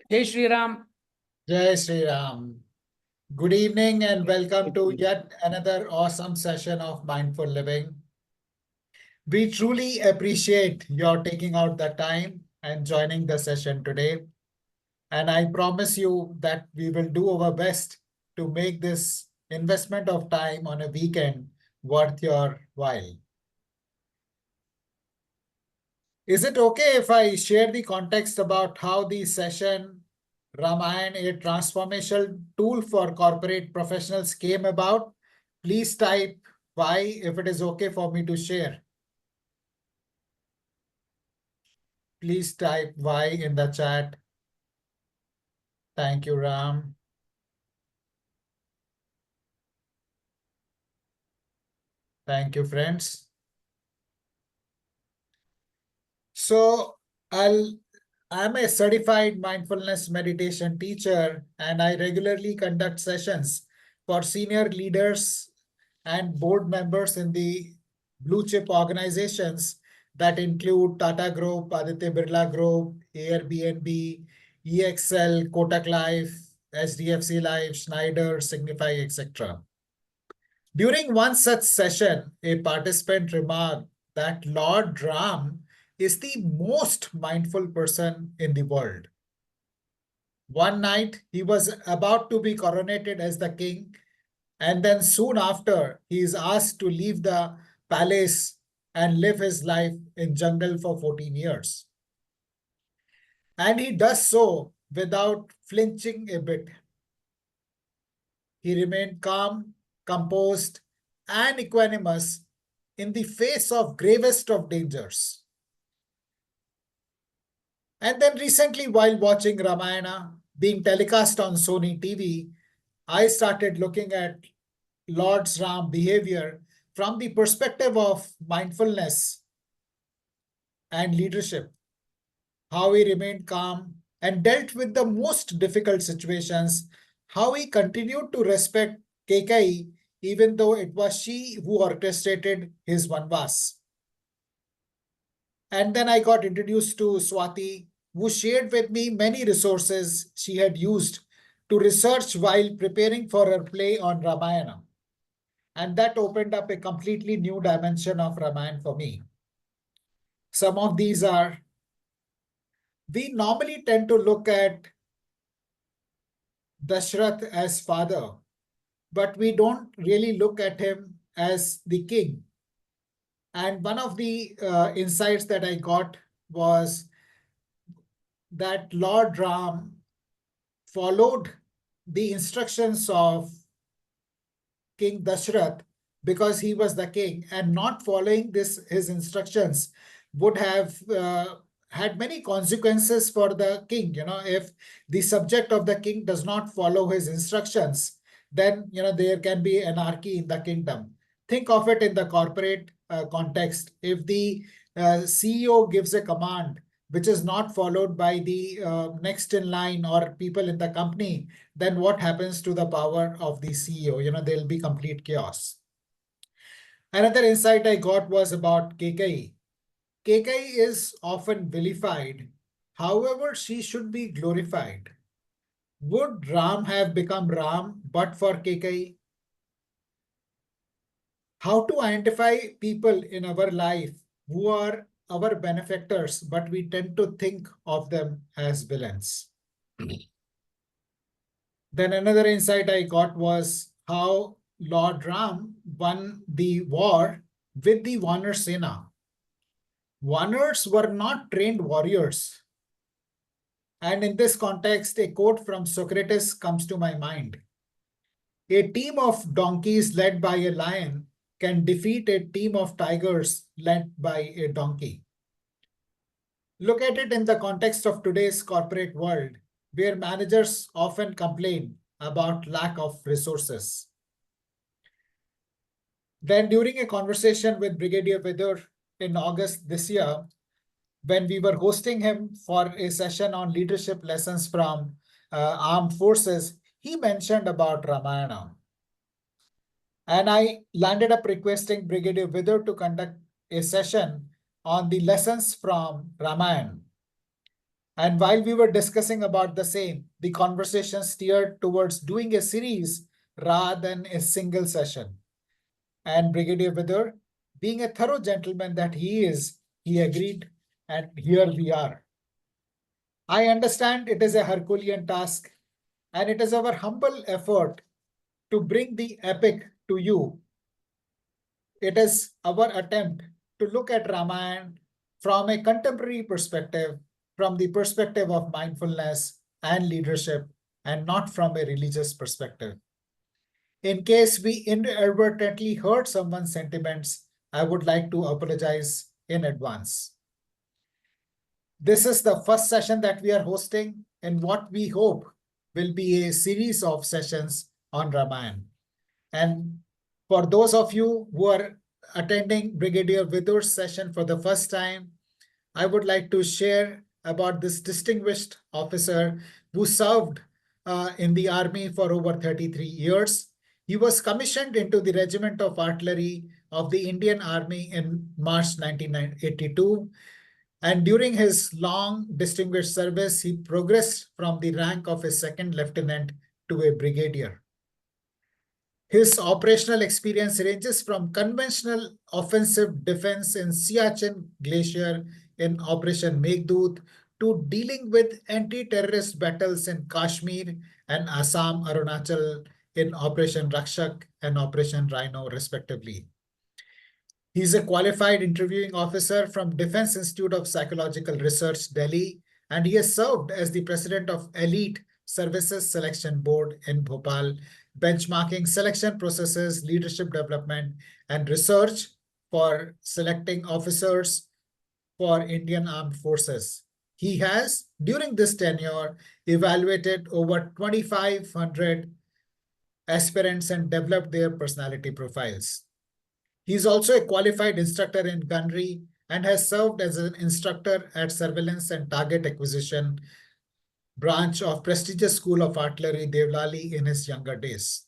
Jai Shri Ram. Jai Sri Ram. Good evening and welcome to yet another awesome session of Mindful Living. We truly appreciate your taking out the time and joining the session today. And I promise you that we will do our best to make this investment of time on a weekend worth your while. Is it okay if I share the context about how the session Ramayana, a transformational tool for corporate professionals, came about? Please type why if it is okay for me to share. Please type why in the chat. Thank you, Ram. Thank you, friends. So I'm a certified mindfulness meditation teacher, and I regularly conduct sessions for senior leaders and board members in the blue chip organizations that include Tata Group, Aditya Birla Group, Airbnb, EXL, Kotak Life, HDFC Life, Schneider, Signify, etc. During one such session, a participant remarked that Lord Ram is the most mindful person in the world. One night, he was about to be coronated as the king, and then soon after, he is asked to leave the palace and live his life in jungle for 14 years. And he does so without flinching a bit. He remained calm, composed, and equanimous in the face of gravest of dangers. And then recently, while watching Ramayana being telecast on Sony TV, I started looking at Lord Ram behavior from the perspective of mindfulness and leadership, how he remained calm and dealt with the most difficult situations, how he continued to respect Kekai even though it was she who orchestrated his Vanvas. And then I got introduced to Swati, who shared with me many resources she had used to research while preparing for her play on Ramayana. And that opened up a completely new dimension of Ramayana for me. Some of these are, we normally tend to look at Dashrath as father, but we don't really look at him as the king. And one of the insights that I got was that Lord Ram followed the instructions of King Dashrath because he was the king, and not following his instructions would have had many consequences for the king. If the subject of the king does not follow his instructions, then there can be anarchy in the kingdom. Think of it in the corporate context. If the CEO gives a command which is not followed by the next in line or people in the company, then what happens to the power of the CEO? There'll be complete chaos. Another insight I got was about Kekai. Kekai is often vilified. However, she should be glorified. Would Ram have become Ram but for Kekai? How to identify people in our life who are our benefactors, but we tend to think of them as villains. Then another insight I got was how Lord Ram won the war with the Vanar Sena. Vanars were not trained warriors. And in this context, a quote from Socrates comes to my mind. A team of donkeys led by a lion can defeat a team of tigers led by a donkey. Look at it in the context of today's corporate world, where managers often complain about lack of resources. Then during a conversation with Brigadier Vidur in August this year, when we were hosting him for a session on leadership lessons from armed forces, he mentioned about Ramayana. And I landed up requesting Brigadier Vidur to conduct a session on the lessons from Ramayana. And while we were discussing about the same, the conversation steered towards doing a series rather than a single session. And Brigadier Vidur, being a thorough gentleman that he is, he agreed, and here we are. I understand it is a Herculean task, and it is our humble effort to bring the epic to you. It is our attempt to look at Ramayana from a contemporary perspective, from the perspective of mindfulness and leadership, and not from a religious perspective. In case we inadvertently hurt someone's sentiments, I would like to apologize in advance. This is the first session that we are hosting in what we hope will be a series of sessions on Ramayana. And for those of you who are attending Brigadier Vidur's session for the first time, I would like to share about this distinguished officer who served in the army for over 33 years. He was commissioned into the Regiment of Artillery of the Indian Army in March 1982. And during his long distinguished service, he progressed from the rank of a second lieutenant to a brigadier. His operational experience ranges from conventional offensive defense in Siachen Glacier in Operation Meghdoot to dealing with anti-terrorist battles in Kashmir and Assam, Arunachal in Operation Rakshak and Operation Rhino, respectively. He's a qualified interviewing officer from Defense Institute of Psychological Research, Delhi, and he has served as the president of Elite Services Selection Board in Bhopal, benchmarking selection processes, leadership development, and research for selecting officers for Indian Armed Forces. He has, during this tenure, evaluated over 2,500 aspirants and developed their personality profiles. He is also a qualified instructor in gunnery and has served as an instructor at Surveillance and Target Acquisition branch of prestigious School of Artillery, Devlali, in his younger days.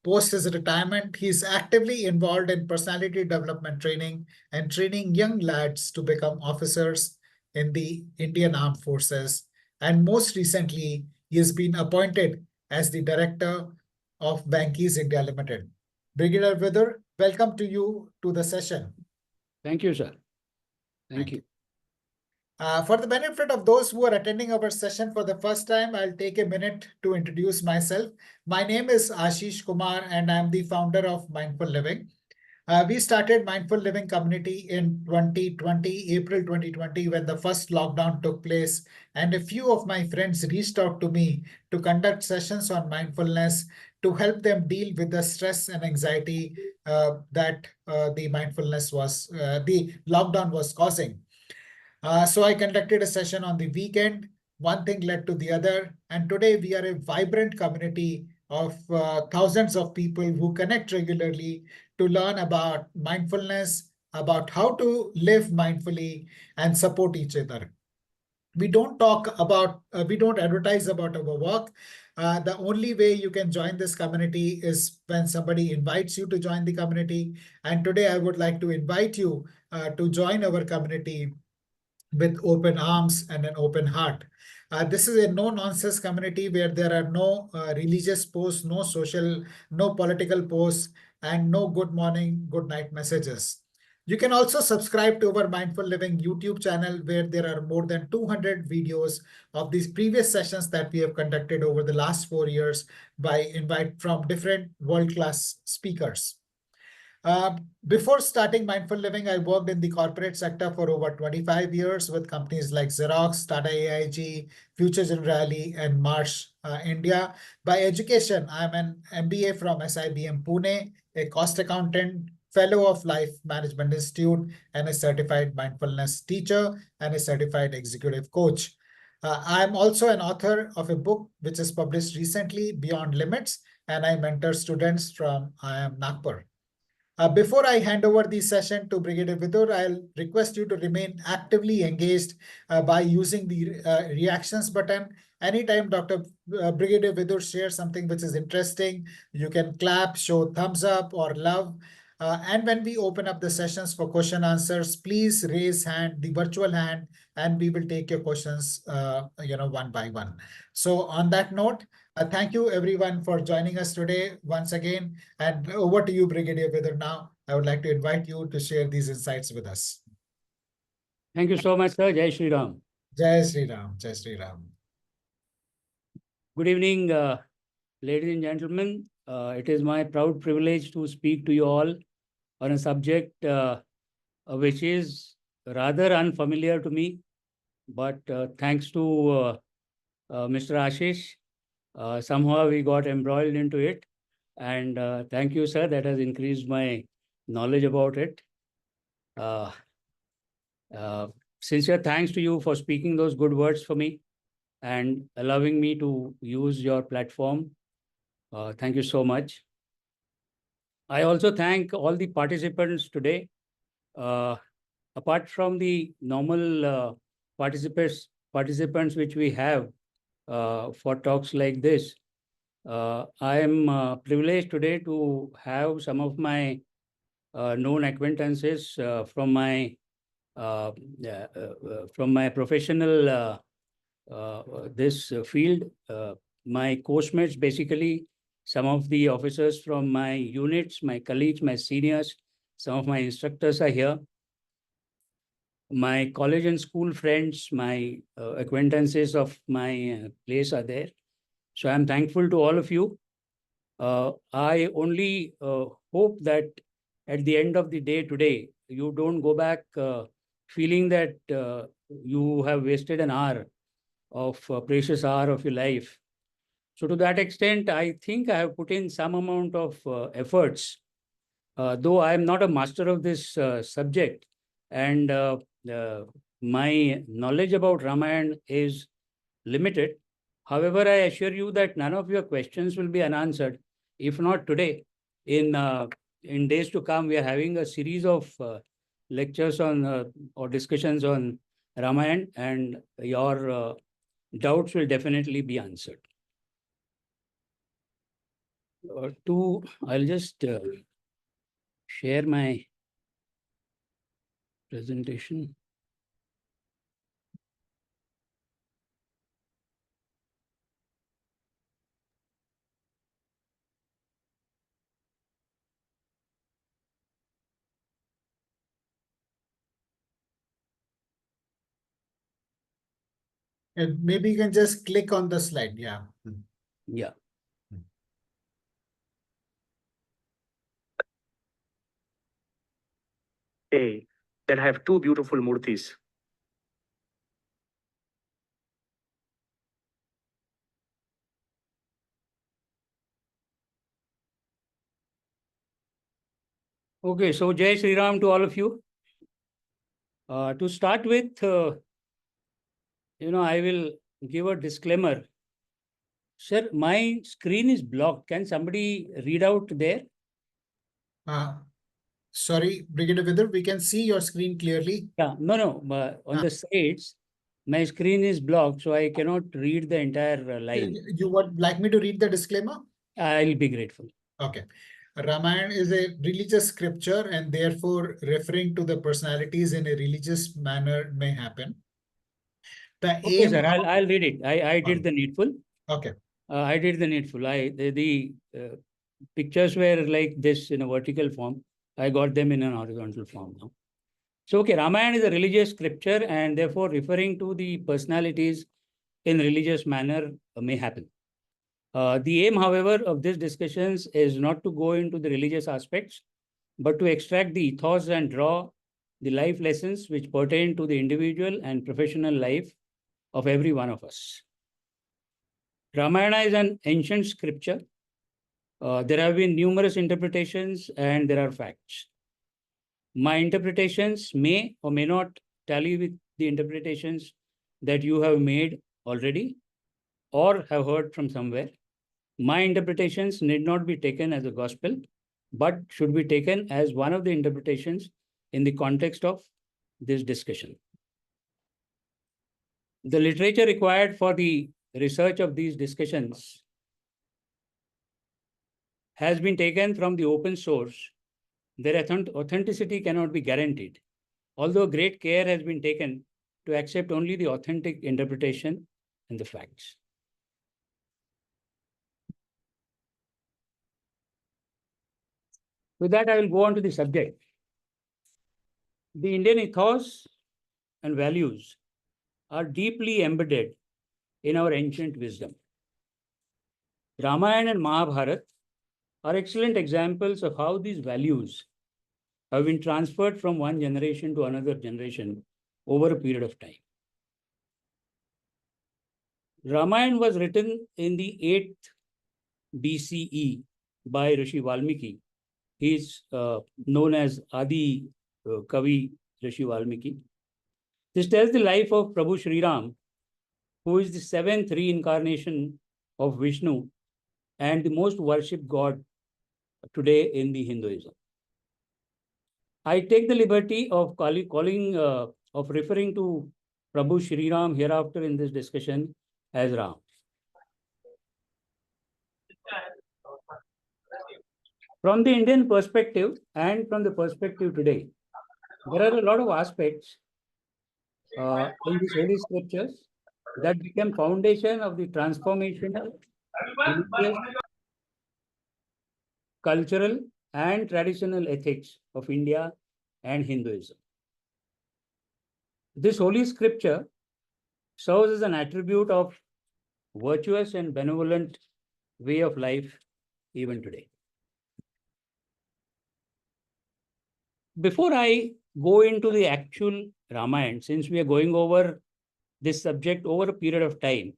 Post his retirement, he is actively involved in personality development training and training young lads to become officers in the Indian Armed Forces. And most recently, he has been appointed as the director of Bankies India Limited. Brigadier Vidur, welcome to you to the session. Thank you, sir. Thank you. For the benefit of those who are attending our session for the first time, I'll take a minute to introduce myself. My name is Ashish Kumar, and I'm the founder of Mindful Living. We started Mindful Living community in 2020, April 2020, when the first lockdown took place. And a few of my friends reached out to me to conduct sessions on mindfulness to help them deal with the stress and anxiety that the lockdown was causing. So I conducted a session on the weekend. One thing led to the other. And today we are a vibrant community of thousands of people who connect regularly to learn about mindfulness, about how to live mindfully and support each other. We don't advertise about our work. The only way you can join this community is when somebody invites you to join the community. And today I would like to invite you to join our community with open arms and an open heart. This is a no-nonsense community where there are no religious posts, no political posts, and no good morning, good night messages. You can also subscribe to our Mindful Living YouTube channel where there are more than 200 videos of these previous sessions that we have conducted over the last 4 years by invite from different world-class speakers. Before starting Mindful Living, I worked in the corporate sector for over 25 years with companies like Xerox, Tata AIG, Future Generali, and Marsh India. By education, I'm an MBA from SIBM Pune, a cost accountant, fellow of Life Management Institute, and a certified mindfulness teacher and a certified executive coach. I'm also an author of a book which is published recently, Beyond Limits, and I mentor students from IIM Nagpur. Before I hand over the session to Brigadier Vidur, I'll request you to remain actively engaged by using the reactions button. Anytime Brigadier Vidur shares something which is interesting, you can clap, show thumbs up or love. And when we open up the sessions for question answers, please raise hand, the virtual hand, and we will take your questions, one by one. So on that note, thank you everyone for joining us today once again. And over to you, Brigadier Vidar. Now, I would like to invite you to share these insights with us. Thank you so much, sir. Jai Shri Ram. Jai Sri Ram. Jai Sri Ram. Good evening, ladies and gentlemen. It is my proud privilege to speak to you all on a subject which is rather unfamiliar to me, but thanks to Mr. Ashish, somehow we got embroiled into it. And thank you, sir. That has increased my knowledge about it. Sincere thanks to you for speaking those good words for me and allowing me to use your platform. Thank you so much. I also thank all the participants today. Apart from the normal participants which we have for talks like this, I am privileged today to have some of my known acquaintances from my professional this field. My course-mates, basically, some of the officers from my units, my colleagues, my seniors, some of my instructors are here. My college and school friends, my acquaintances of my place are there. So I'm thankful to all of you. I only hope that at the end of the day today, you don't go back feeling that you have wasted an hour of precious hour of your life. So to that extent, I think I have put in some amount of efforts, though I am not a master of this subject, and my knowledge about Ramayana is limited. However, I assure you that none of your questions will be unanswered. If not today, in days to come, we are having a series of lectures on or discussions on Ramayana, and your doubts will definitely be answered. I'll just share my presentation. And maybe you can just click on the slide. Yeah. Yeah. Hey, that have two beautiful murtis. Okay, so Jai Sri Ram to all of you. To start with, I will give a disclaimer. Sir, my screen is blocked. Can somebody read out there? Sorry, Brigadier Vidar, we can see your screen clearly. Yeah, no. On the sides, my screen is blocked, so I cannot read the entire line. You would like me to read the disclaimer? I'll be grateful. Okay. Ramayana is a religious scripture, and therefore referring to the personalities in a religious manner may happen. The Okay, aim sir, of... I'll read it. I did the needful. Okay. I did the needful. The pictures were like this in a vertical form. I got them in an horizontal form now. So, okay, Ramayana is a religious scripture, and therefore referring to the personalities in religious manner may happen. The aim, however, of these discussions is not to go into the religious aspects, but to extract the ethos and draw the life lessons which pertain to the individual and professional life of every one of us. Ramayana is an ancient scripture. There have been numerous interpretations and there are facts. My interpretations may or may not tally with the interpretations that you have made already or have heard from somewhere. My interpretations need not be taken as a gospel, but should be taken as one of the interpretations in the context of this discussion. The literature required for the research of these discussions has been taken from the open source Their authenticity cannot be guaranteed, although great care has been taken to accept only the authentic interpretation and the facts. With that, I will go on to the subject. The Indian ethos and values are deeply embedded in our ancient wisdom. Ramayana and Mahabharata are excellent examples of how these values have been transferred from one generation to another generation over a period of time. Ramayana was written in the 8th BCE by Rishi Valmiki. He is known as Adi Kavi Rishi Valmiki. This tells the life of Prabhu Sri Ram, who is the 7th reincarnation of Vishnu and the most worshipped god today in the Hinduism. I take the liberty of referring to Prabhu Shri Ram hereafter in this discussion as Ram. From the Indian perspective and from the perspective today, there are a lot of aspects in these holy scriptures that become foundation of the transformational, religious, cultural, and traditional ethics of India and Hinduism. This holy scripture serves as an attribute of virtuous and benevolent way of life even today. Before I go into the actual Ramayana, since we are going over this subject over a period of time,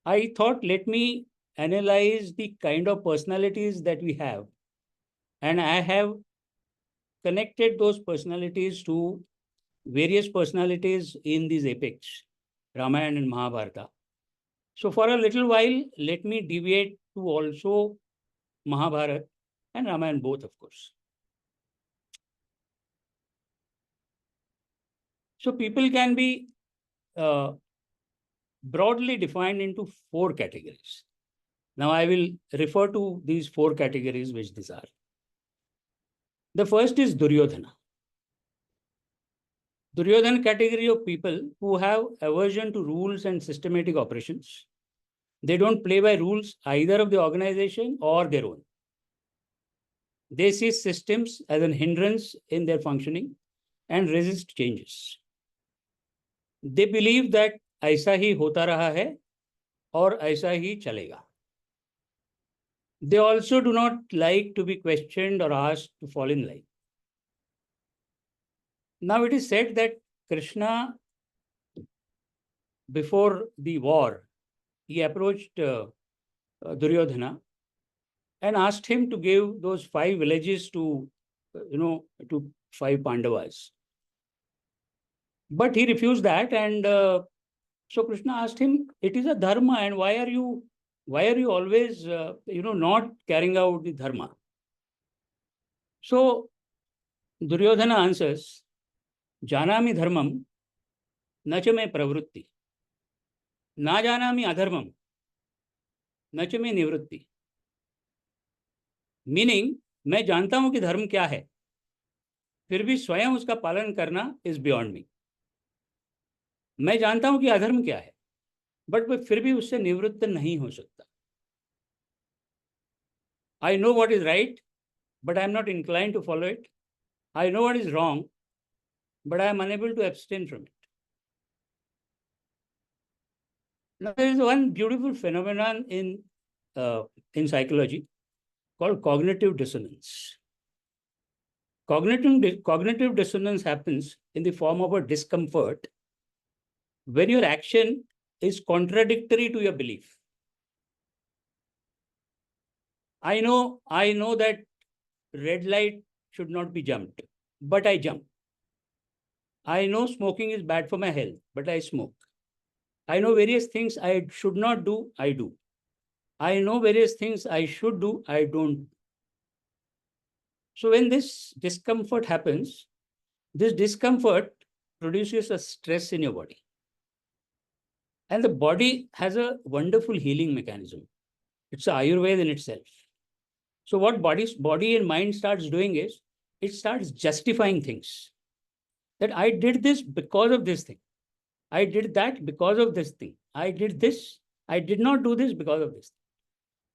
I thought let me analyze the kind of personalities that we have. And I have connected those personalities to various personalities in these epics, Ramayana and Mahabharata. So for a little while, let me deviate to also Mahabharata and Ramayana both, of course. So people can be broadly defined into 4 categories. Now I will refer to these 4 categories which these are. The first is Duryodhana. Duryodhana category of people who have aversion to rules and systematic operations. They don't play by rules either of the organization or their own. They see systems as an hindrance in their functioning and resist changes. They believe that ऐसा ही होता रहा है और ऐसा ही चलेगा. They also do not like to be questioned or asked to fall in line. Now it is said that Krishna, before the war, he approached Duryodhana and asked him to give those 5 villages to 5 Pandavas. But he refused that, and so Krishna asked him, "It is a dharma, and why are you always not carrying out the dharma?" So Duryodhana answers, "Janami dharmam, na cha me pravrutti, na janami adharmam, na cha me nivrutti." Meaning, मैं जानता हूं कि धर्म क्या है, फिर भी स्वयं उसका पालन करना इज बियॉन्ड मी. मैं जानता हूं कि अधर्म क्या है, बट मैं फिर भी उससे निवृत्त नहीं हो सकता. I know what is right, but I am not inclined to follow it. I know what is wrong, but I am unable to abstain from it. Now, there is one beautiful phenomenon in psychology called cognitive dissonance. Cognitive dissonance happens in the form of a discomfort when your action is contradictory to your belief. I know that red light should not be jumped, but I jump. I know smoking is bad for my health, but I smoke. I know various things I should not do, I do. I know various things I should do, I don't. So when this discomfort happens, this discomfort produces a stress in your body. And the body has a wonderful healing mechanism. It's Ayurveda in itself. So what body and mind starts doing is, it starts justifying things. That I did this because of this thing. I did that because of this thing. I did this. I did not do this because of this.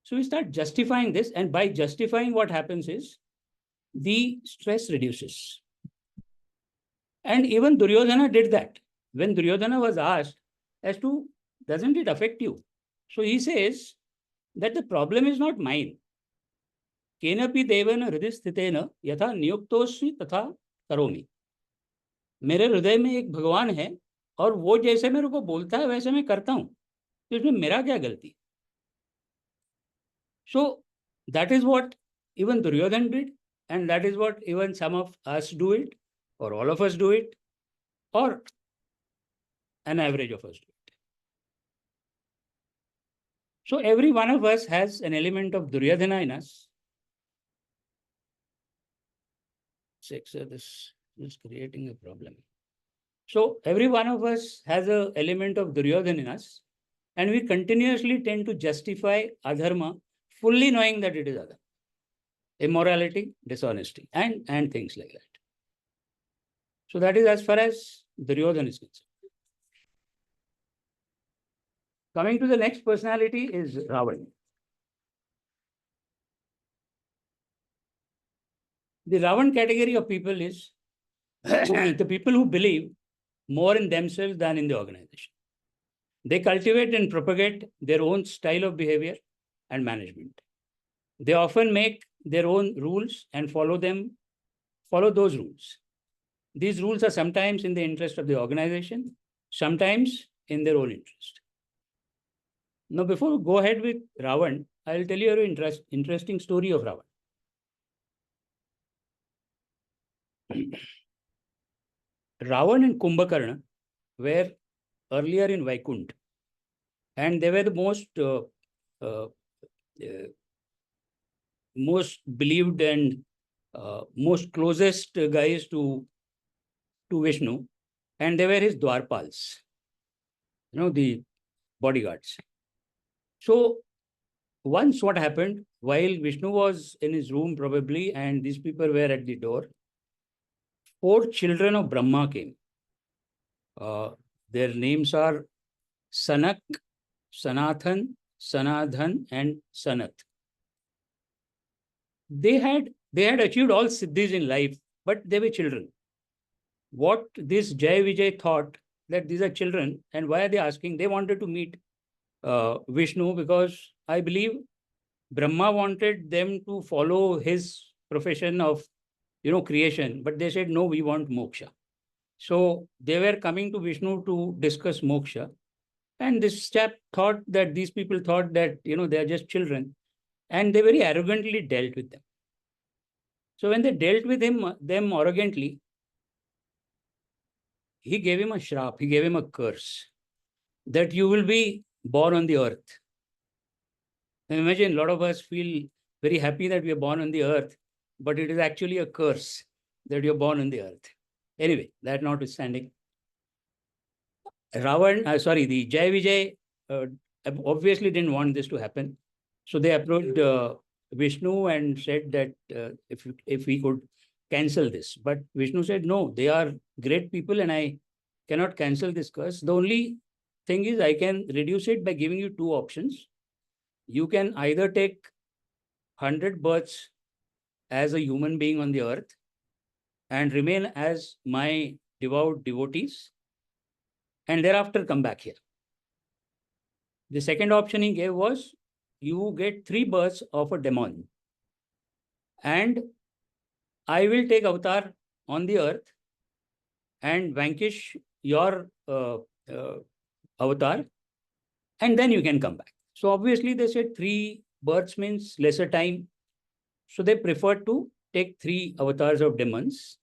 So we start justifying this, and by justifying, what happens is the stress reduces. And even Duryodhana did that. When Duryodhana was asked as to, doesn't it affect you? So he says that the problem is not mine. केनपि देवेन हृदय स्थितेन यथा नियुक्तोस्मि तथा करोमि. मेरे हृदय में एक भगवान है और वो जैसे मेरे को बोलता है वैसे मैं करता हूं, तो इसमें मेरा क्या गलती? So that is what even Duryodhan did, and that is what even some of us do it, or all of us do it, or an average of us do it. So every one of us has an element of Duryodhana in us. So this is creating a problem. So every one of us has an element of Duryodhana in us, and we continuously tend to justify adharma, fully knowing that it is adharma, immorality, dishonesty, and things like that. So that is as far as Duryodhana is concerned. Coming to the next personality is Ravan. The Ravan category of people is the people who believe more in themselves than in the organization. They cultivate and propagate their own style of behavior and management. They often make their own rules and follow those rules. These rules are sometimes in the interest of the organization, sometimes in their own interest. Now, before we go ahead with Ravan, I'll tell you an interesting story of Ravan. Ravan and Kumbhakarna were earlier in Vaikunth, and they were the most believed and most closest guys to Vishnu, and they were his Dwarpals, the bodyguards. So once what happened, while Vishnu was in his room probably, and these people were at the door, 4 children of Brahma came. Their names are Sanak, Sanathan, Sanadhan, and Sanat. They had achieved all siddhis in life, but they were children. What this Jai Vijay thought, that these are children, and why are they asking? They wanted to meet Vishnu because I believe Brahma wanted them to follow his profession of creation, but they said no, we want moksha. So they were coming to Vishnu to discuss moksha, and this chap thought that these people thought that they are just children, and they very arrogantly dealt with them. So when they dealt with them arrogantly, he gave him a shrap, he gave him a curse, that you will be born on the earth. Now imagine, a lot of us feel very happy that we are born on the earth, but it is actually a curse that you're born on the earth. Anyway, that notwithstanding, the Jai Vijay obviously didn't want this to happen. So they approached Vishnu and said that if we could cancel this. But Vishnu said, no, they are great people and I cannot cancel this curse. The only thing is I can reduce it by giving you 2 options. You can either take 100 births as a human being on the earth and remain as my devout devotees, and thereafter come back here. The second option he gave was, you get 3 births of a demon, and I will take avatar on the earth and vanquish your avatar, and then you can come back. So obviously they said 3 births means lesser time. So they preferred to take 3 avatars of demons.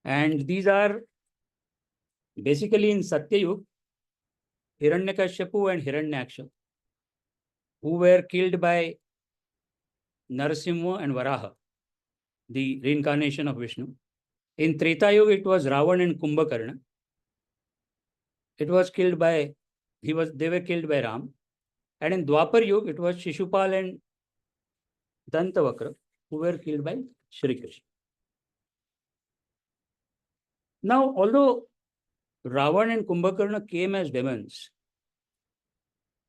And these are basically in Satyayug, Hiranyakashipu and Hiranyaksha, who were killed by Narasimha and Varaha, the reincarnation of Vishnu. In Treta Yuga, it was Ravan and Kumbhakarna. They were killed by Ram. And in Dwapar Yuga, it was Shishupal and Dantavakra, who were killed by Shri Krishna. Now, although Ravan and Kumbhakarna came as demons,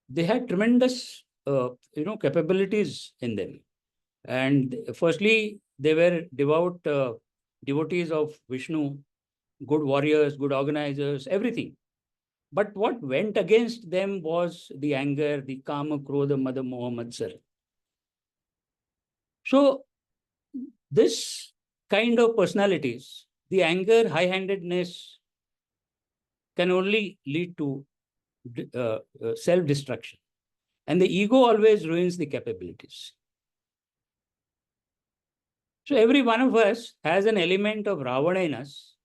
they had tremendous, capabilities in them. And firstly, they were devout devotees of Vishnu, good warriors, good organizers, everything. But what went against them was the anger, the kama, krodha, mada, moha, matsar. So this kind of personalities, the anger, high-handedness can only lead to self-destruction. And the ego always ruins the capabilities. So every one of us has an element of Ravana in us,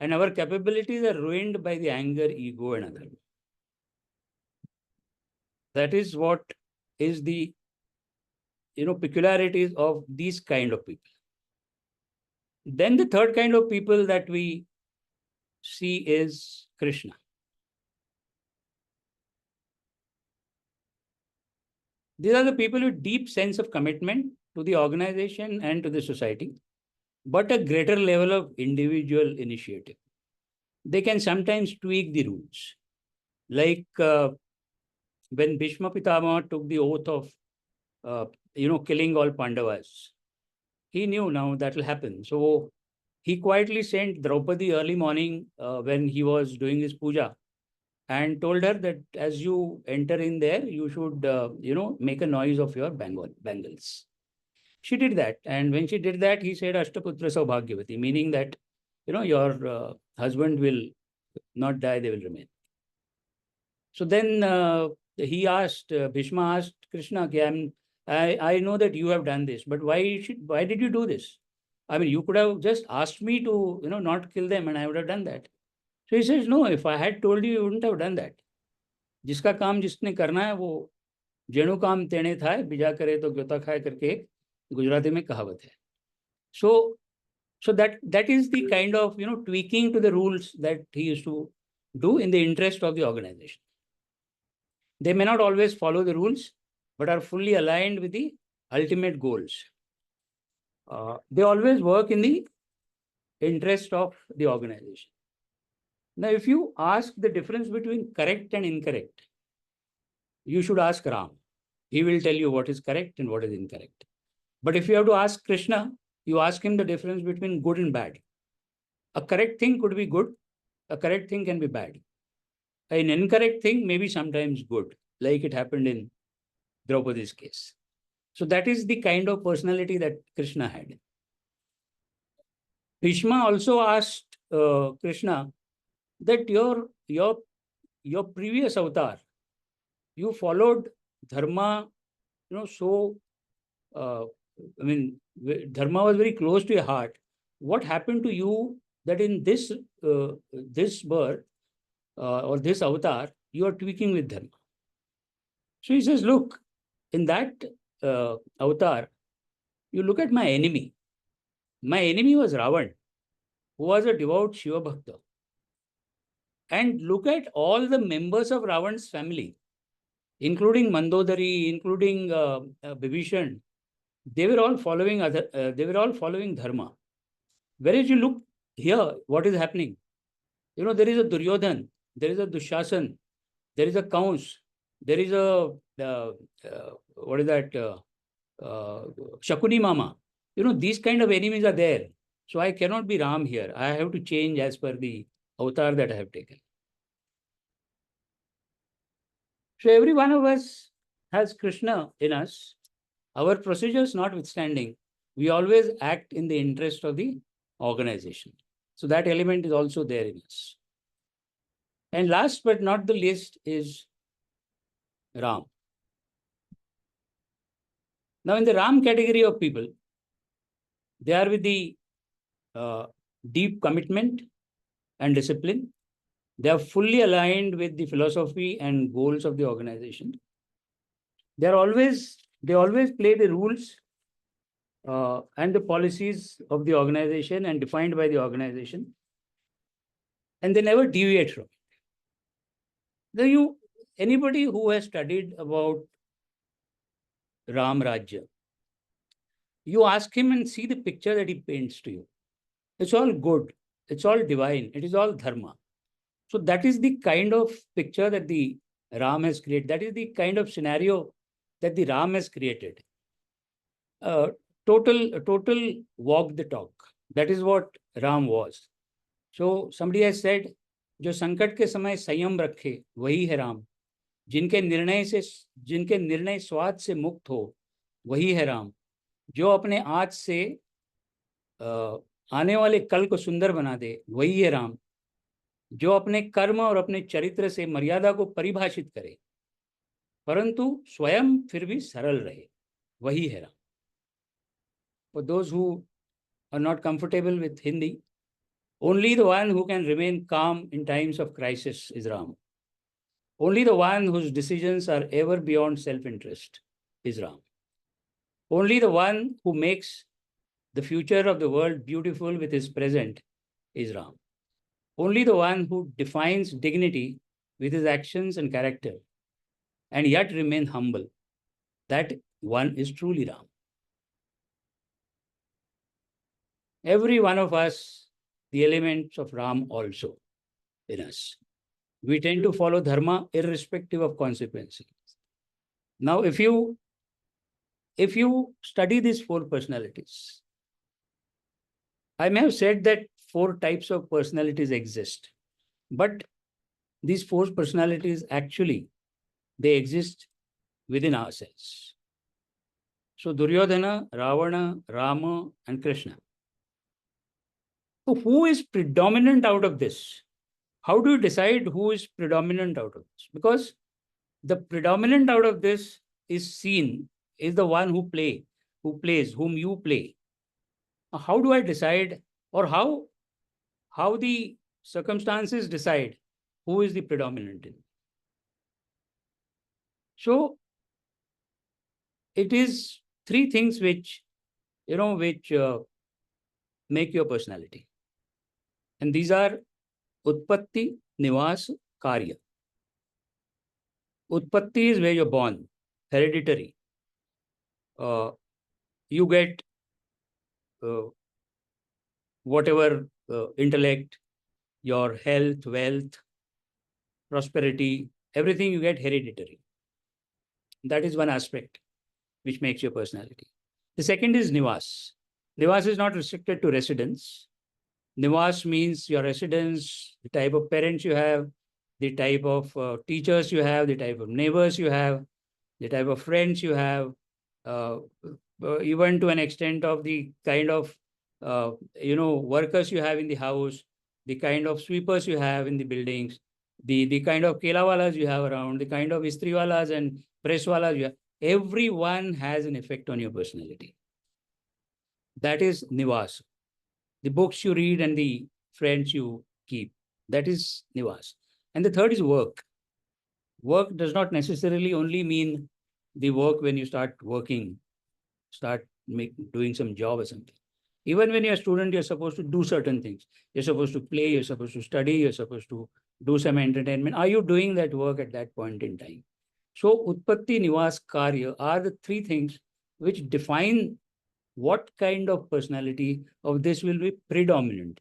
and our capabilities are ruined by the anger, ego, and other. That is what is the peculiarities of these kind of people. Then the third kind of people that we see is Krishna. These are the people with deep sense of commitment to the organization and to the society, but a greater level of individual initiative. They can sometimes tweak the rules. Like when Bhishma Pitama took the oath of, killing all Pandavas, he knew now that will happen. So he quietly sent Draupadi early morning when he was doing his puja and told her that as you enter in there, you should, make a noise of your bangles. She did that. And when she did that, he said, Ashtaputra Saubhagyavati, meaning that, your husband will not die, they will remain. So then he asked, Bhishma asked Krishna, okay, I know that you have done this, but why did you do this? I mean, you could have just asked me to, not kill them and I would have done that. So he says, no, if I had told you, you wouldn't have done that. जिसका काम जिसने करना है वो जेणु काम तेणे था बिजा करे तो ग्योता खाए करके एक गुजराती में कहावत है. So that is the kind of tweaking to the rules that he used to do in the interest of the organization. They may not always follow the rules, but are fully aligned with the ultimate goals. They always work in the interest of the organization. Now, if you ask the difference between correct and incorrect, you should ask Ram. He will tell you what is correct and what is incorrect. But if you have to ask Krishna, you ask him the difference between good and bad. A correct thing could be good. A correct thing can be bad. An incorrect thing may be sometimes good, like it happened in Draupadi's case. So that is the kind of personality that Krishna had. Bhishma also asked Krishna that your previous avatar, you followed dharma, so dharma was very close to your heart. What happened to you that in this birth or this avatar, you are tweaking with dharma? So he says, look, in that avatar, you look at my enemy. My enemy was Ravan, who was a devout Shiva Bhakta. And look at all the members of Ravan's family, including Mandodari, including Bibhishan. They were all following dharma. Whereas you look here, what is happening? There is a Duryodhan, there is a Dushasan, there is a Kans, there is a Shakuni Mama. These kind of enemies are there. So I cannot be Ram here. I have to change as per the avatar that I have taken. So every one of us has Krishna in us. Our procedures notwithstanding, we always act in the interest of the organization. So that element is also there in us. And last but not the least is Ram. Now in the Ram category of people, they are with the deep commitment and discipline. They are fully aligned with the philosophy and goals of the organization. They always play the rules and the policies of the organization and defined by the organization. And they never deviate from it. Now anybody who has studied about Ram Rajya, you ask him and see the picture that he paints to you. It's all good. It's all divine. It is all dharma. So that is the kind of picture that the Ram has created. That is the kind of scenario that the Ram has created. Total walk the talk. That is what Ram was. So somebody has said, जो संकट के समय संयम रखे वही है राम, जिनके निर्णय स्वाद से मुक्त हो वही है राम, जो अपने आज से आने वाले कल को सुंदर बना दे वही है राम, जो अपने कर्म और अपने चरित्र से मर्यादा को परिभाषित करे परंतु स्वयं फिर भी सरल रहे वही है Ram. For those who are not comfortable with Hindi, only the one who can remain calm in times of crisis is Ram. Only the one whose decisions are ever beyond self-interest is Ram. Only the one who makes the future of the world beautiful with his present is Ram. Only the one who defines dignity with his actions and character and yet remain humble, that one is truly Ram. Every one of us, the elements of Ram also in us. We tend to follow dharma irrespective of consequences. Now, if you study these four personalities, I may have said that 4 types of personalities exist, but these 4 personalities actually, they exist within ourselves. So Duryodhana, Ravana, Rama, and Krishna. So who is predominant out of this? How do you decide who is predominant out of this? Because the predominant out of this is seen, is the one who plays, whom you play. How do I decide, or how the circumstances decide who is the predominant in? So it is 3 things which make your personality. And these are Utpatti, Nivas, Karya. Utpatti is where you're born, hereditary. You get whatever intellect, your health, wealth, prosperity, everything you get hereditary. That is one aspect which makes your personality. The second is Nivas. Nivas is not restricted to residence. Nivas means your residence, the type of parents you have, the type of teachers you have, the type of neighbors you have, the type of friends you have, even to an extent of the kind of workers you have in the house, the kind of sweepers you have in the buildings, the kind of kelawalas you have around, the kind of istriwalas and presswalas you have. Everyone has an effect on your personality. That is Nivas. The books you read and the friends you keep. That is Nivas. And the third is work. Work does not necessarily only mean the work when you start working, doing some job or something. Even when you're a student, you're supposed to do certain things. You're supposed to play, you're supposed to study, you're supposed to do some entertainment. Are you doing that work at that point in time? So Utpatti, Nivas, Karya are the 3 things which define what kind of personality of this will be predominant.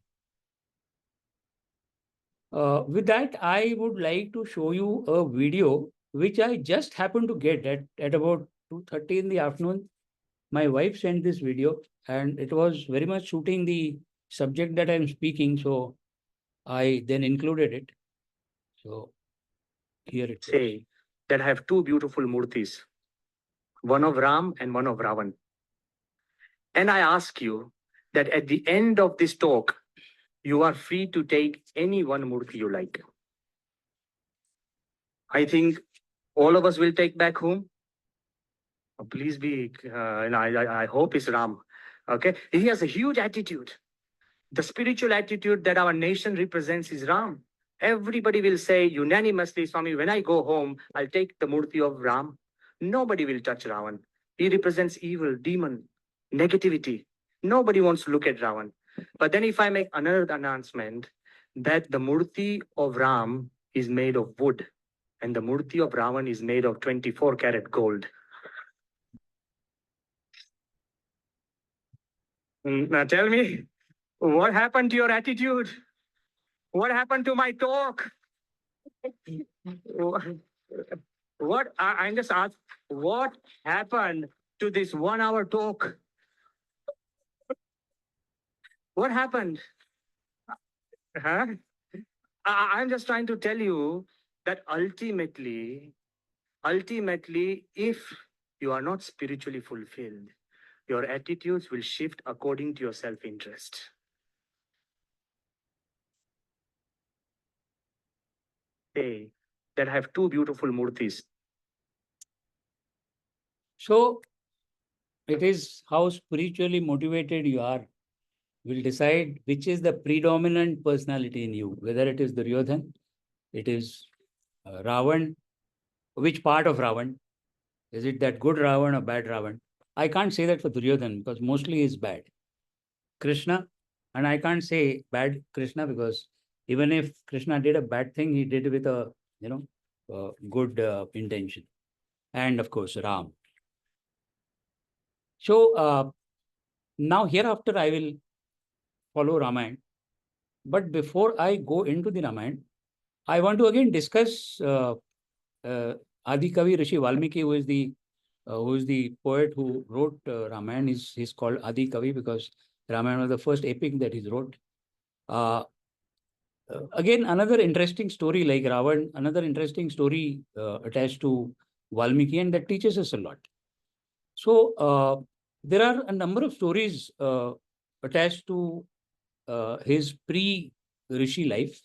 With that, I would like to show you a video which I just happened to get at about 2:30 in the afternoon. My wife sent this video and it was very much suiting the subject that I'm speaking. So I then included it. So here it is. Say that I have 2 beautiful murtis, one of Ram and one of Ravan. And I ask you that at the end of this talk, you are free to take any one murti you like. I think all of us will take back home. Please be, I hope it's Ram. Okay, he has a huge attitude. The spiritual attitude that our nation represents is Ram. Everybody will say unanimously, Swami, when I go home, I'll take the murti of Ram. Nobody will touch Ravan. He represents evil, demon, negativity. Nobody wants to look at Ravan. But then if I make another announcement that the murti of Ram is made of wood and the murti of Ravan is made of 24 karat gold. Now tell me, what happened to your attitude? What happened to my talk? What I just asked, what happened to this 1 hour talk? What happened? Huh? I'm just trying to tell you that ultimately, if you are not spiritually fulfilled, your attitudes will shift according to your self-interest. Hey, that have two beautiful murtis. So it is how spiritually motivated you are will decide which is the predominant personality in you, whether it is Duryodhan, it is Ravan, which part of Ravan. Is it that good Ravan or bad Ravan? I can't say that for Duryodhan because mostly he's bad. Krishna, and I can't say bad Krishna because even if Krishna did a bad thing, he did it with a good intention. And of course, Ram. So now hereafter I will follow Ramayana. But before I go into the Ramayana, I want to again discuss Adi Kavi Rishi Valmiki, who is the poet who wrote Ramayana. He's called Adi Kavi because Ramayana was the first epic that he wrote. Again, another interesting story like Ravan, another interesting story attached to Valmiki, and that teaches us a lot. So there are a number of stories attached to his pre-Rishi life.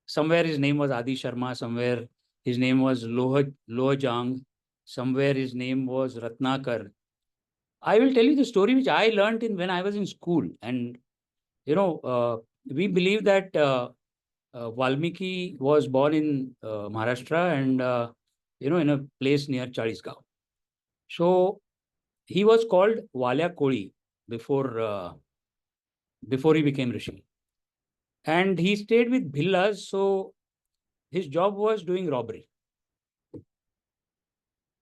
Somewhere his name was Adi Sharma, somewhere his name was Lohajang, somewhere his name was Ratnakar. I will tell you the story which I learned when I was in school. And, we believe that Valmiki was born in Maharashtra and, in a place near Chalisgaon. So he was called Valya Koli before he became Rishi. And he stayed with Bhillas, so his job was doing robbery.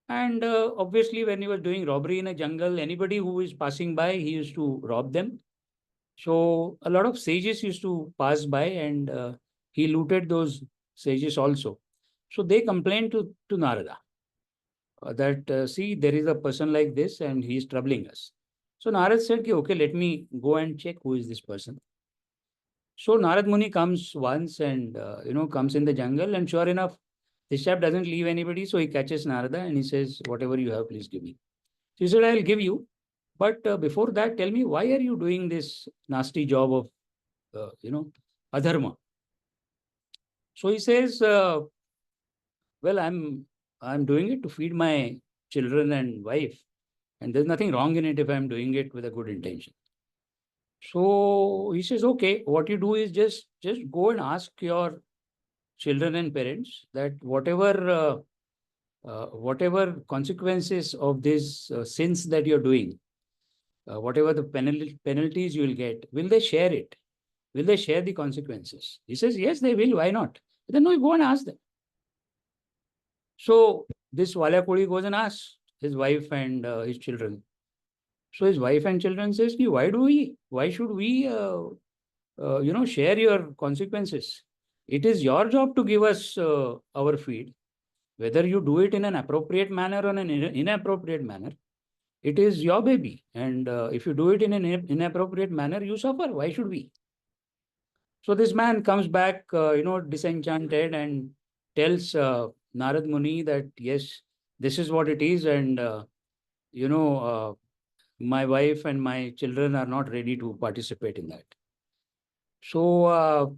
And obviously, when he was doing robbery in a jungle, anybody who is passing by, he used to rob them. So a lot of sages used to pass by and he looted those sages also. So they complained to Narada that, see, there is a person like this and he is troubling us. So Narad said, okay, let me go and check who is this person. So Narad Muni comes once and, comes in the jungle, and sure enough, this chap doesn't leave anybody. So he catches Narada and he says, whatever you have, please give me. So he said, I'll give you. But before that, tell me, why are you doing this nasty job of, adharma? So he says, well, I'm doing it to feed my children and wife. And there's nothing wrong in it if I'm doing it with a good intention. So he says, okay, what you do is just go and ask your children and parents that whatever consequences of these sins that you're doing, whatever the penalties you will get, will they share it? Will they share the consequences? He says, yes, they will. Why not? But then no, you go and ask them. So this Wala Kodi goes and asks his wife and his children. So his wife and children says, why should we, share your consequences? It is your job to give us our feed. Whether you do it in an appropriate manner or an inappropriate manner, it is your baby. And if you do it in an inappropriate manner, you suffer. Why should we? So this man comes back, disenchanted and tells Narad Muni that, yes, this is what it is. And, my wife and my children are not ready to participate in that. So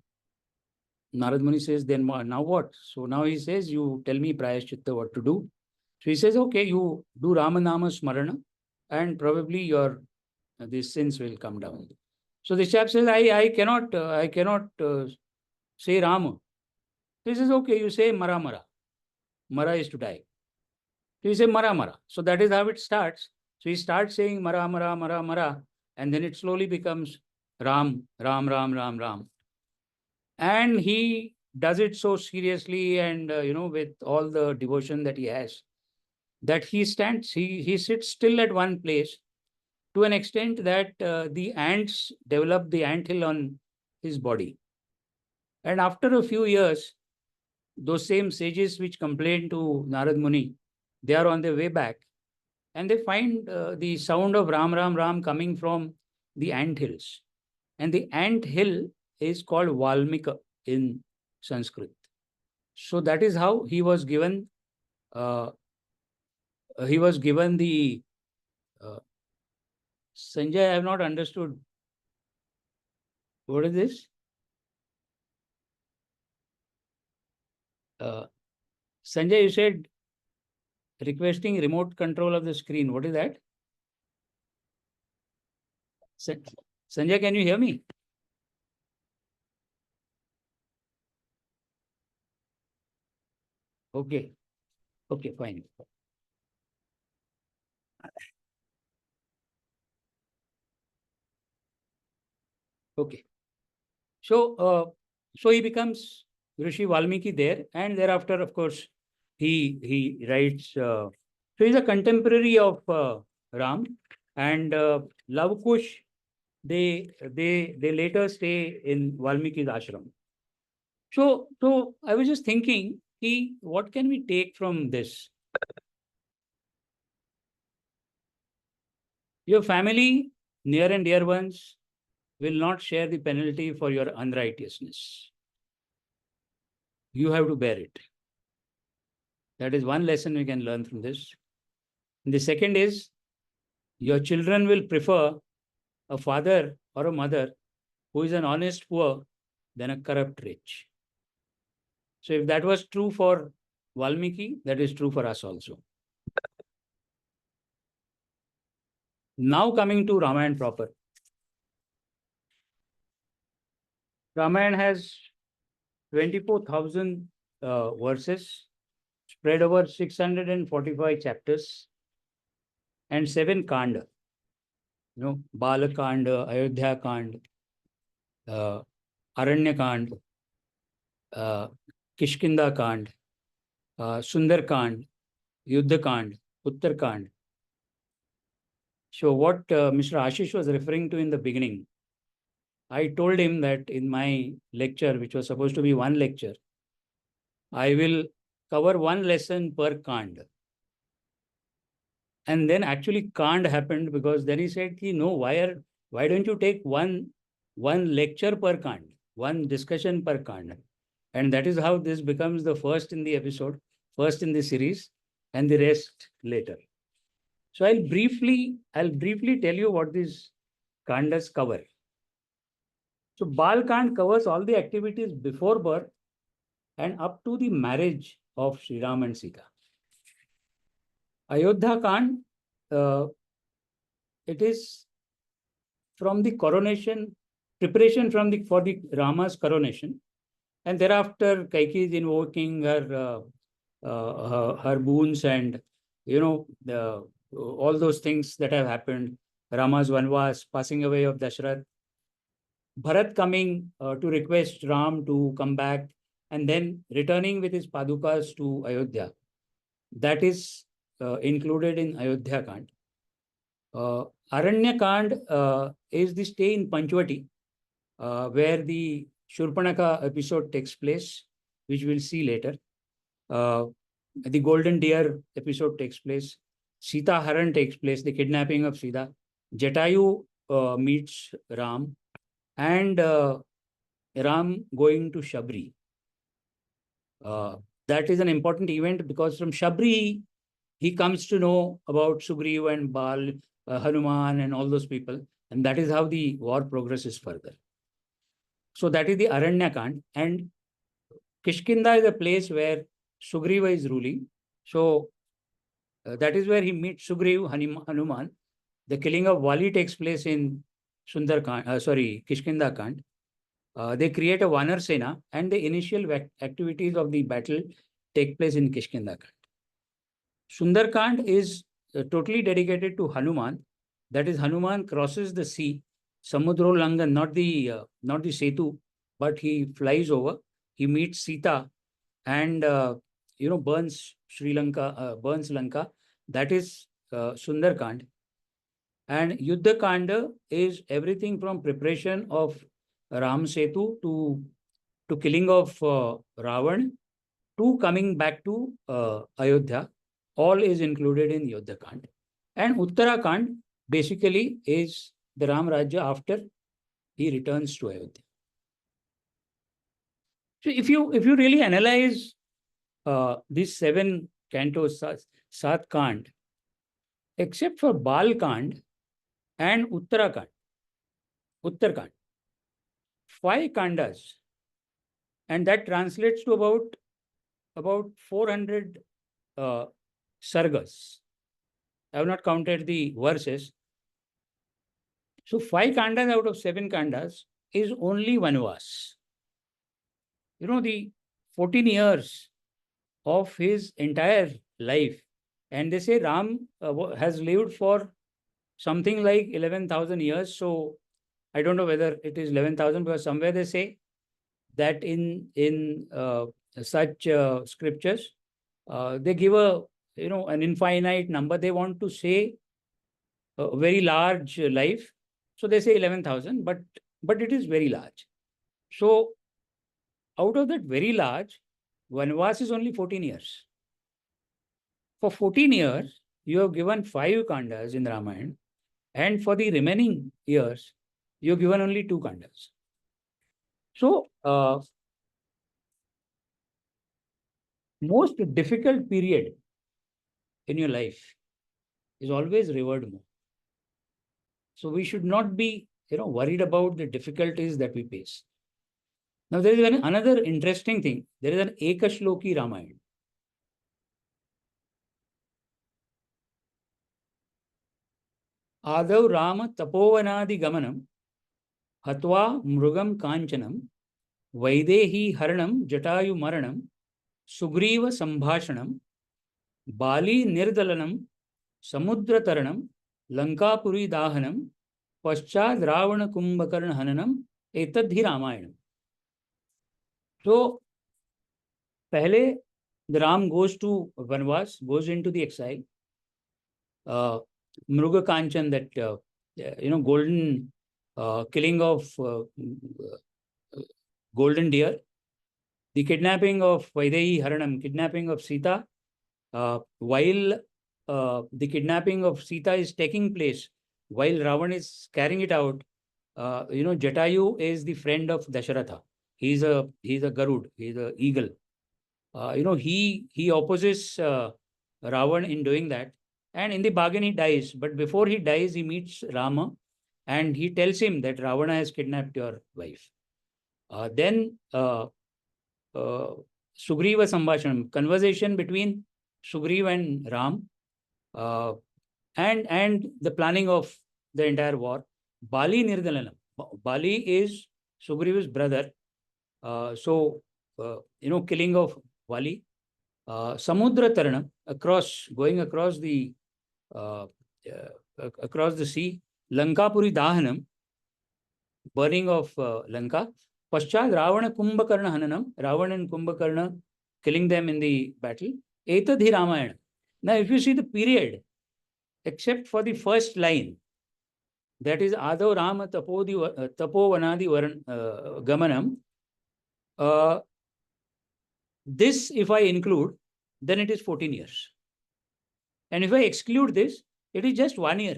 Narad Muni says, then now what? So now he says, you tell me Prayaschitta what to do. So he says, okay, you do Ramanama Smarana and probably your these sins will come down. So the chap says, I cannot say Rama. So he says, okay, you say Mara Mara. Mara is to die. So he says Mara Mara. So that is how it starts. So he starts saying Mara Mara Mara Mara, and then it slowly becomes Ram, Ram, Ram, Ram, Ram. And he does it so seriously and, with all the devotion that he has, that he sits still at one place to an extent that the ants developed the anthill on his body. And after a few years, those same sages which complained to Narad Muni, they are on their way back and they find the sound of Ram, Ram, Ram coming from the ant hills. And the ant hill is called Valmika in Sanskrit. So that is how uh, he was given the Sanjay, I have not understood. What is this? Sanjay, you said requesting remote control of the screen. What is that? Sanjay, can you hear me? Okay. Okay, fine. Okay. So he becomes Rishi Valmiki there, and thereafter, of course, he writes. So he's a contemporary of Ram, and Lava Kush. They later stay in Valmiki's ashram. So I was just thinking, what can we take from this? Your family, near and dear ones, will not share the penalty for your unrighteousness. You have to bear it. That is one lesson we can learn from this. And the second is, your children will prefer a father or a mother who is an honest poor than a corrupt rich. So if that was true for Valmiki, that is true for us also. Now coming to Ramayana proper. Ramayana has 24,000 verses spread over 645 chapters and 7 kanda. Baal kanda, Ayodhya kanda, Aranya kanda, Kishkinda kanda, Sundar kanda, Yuddha kanda, Uttar kanda. So what Mr. Ashish was referring to in the beginning, I told him that in my lecture, which was supposed to be one lecture, I will cover one lesson per kand. And then actually kand happened, because then he said, no, why don't you take one lecture per kand, one discussion per kand? And that is how this becomes the first in the episode, first in the series, and the rest later. So I'll briefly tell you what these kandas cover. So Baal Kand covers all the activities before birth and up to the marriage of Sri Ram and Sita. Ayodhya Kand, it is from the coronation, preparation for the Rama's coronation, and thereafter Kaikeyi is invoking her boons and all those things that have happened. Rama's Vanvas, passing away of Dashrath, Bharat coming to request Ram to come back, and then returning with his padukas to Ayodhya. That is included in Ayodhya Kand. Aranya Kand is the stay in Panchvati, where the Shurpanaka episode takes place, which we'll see later. The Golden Deer episode takes place. Sita Haran takes place, the kidnapping of Sita. Jatayu meets Ram, and Ram going to Shabri. That is an important event, because from Shabri, he comes to know about Sugriv and Baal, Hanuman, and all those people. And that is how the war progresses further. So that is the Aranya Kand. And Kishkinda is a place where Sugriva is ruling. So that is where he meets Sugriv, Hanuman. The killing of Wali takes place in Kishkinda Kand. They create a Vanar Sena, and the initial activities of the battle take place in Kishkinda Kand. Sundarkand is totally dedicated to Hanuman. That is, Hanuman crosses the sea, Samudro Langan, not the Setu, but he flies over. He meets Sita, and burns Sri Lanka, burns Lanka. That is Sundarkand. And Yuddha Kanda is everything from preparation of Ram Setu to killing of Ravan to coming back to Ayodhya. All is included in Yuddha Kanda. And Uttarakhand basically is the Ram Rajya after he returns to Ayodhya. So if you really analyze these 7 cantos, Sat Kand, except for Baal Kand and Uttarakhand, 5 kandas, and that translates to about 400 sargas. I have not counted the verses. So 5 kandas out of 7 kandas is only Vanvas. The 14 years of his entire life. And they say Ram has lived for something like 11,000 years. So I don't know whether it is 11,000, because somewhere they say that in such scriptures, they give an infinite number. They want to say a very large life. So they say 11,000, but it is very large. So out of that very large, Vanvas is only 14 years. For 14 years, you have given 5 kandas in Ramayana, and for the remaining years, you have given only 2 kandas. So, most difficult period in your life is always reward more. So we should not be, worried about the difficulties that we face. Now, there is another interesting thing. There is an Ekashloki Ramayana. Adav Rama Tapovanadi Gamanam Hatva Mrugam Kanchanam Vaidehi Haranam Jatayu Maranam Sugriva Sambhashanam Bali Nirdalanam Samudra Taranam Lankapuri Dahanam Paschad Ravana Kumbhakarna Hananam Etadhi Ramayanam. So, pehle the Ram goes to Vanvas, goes into the exile. Mruga Kanchan, that golden killing of golden deer, the kidnapping of Vaidehi Haranam, kidnapping of Sita, while the kidnapping of Sita is taking place, while Ravan is carrying it out, Jatayu is the friend of Dasharatha. He's a Garud, he's an eagle. He opposes Ravan in doing that, and in the bargain he dies. But before he dies, he meets Rama, and he tells him that Ravana has kidnapped your wife. Then Sugriva Sambhashanam, conversation between Sugriva and Ram, and the planning of the entire war. Bali Nirdalanam. Bali is Sugriva's brother. Killing of Bali. Samudra Taranam, going across the sea. Lankapuri Dahanam, burning of Lanka. Paschad Ravana Kumbhakarna Hananam, Ravana and Kumbhakarna killing them in the battle. Etadhi Ramayana. Now, if you see the period, except for the first line, that is Adav Rama Tapovanadi Gamanam, this, if I include, then it is 14 years. And if I exclude this, it is just 1 year.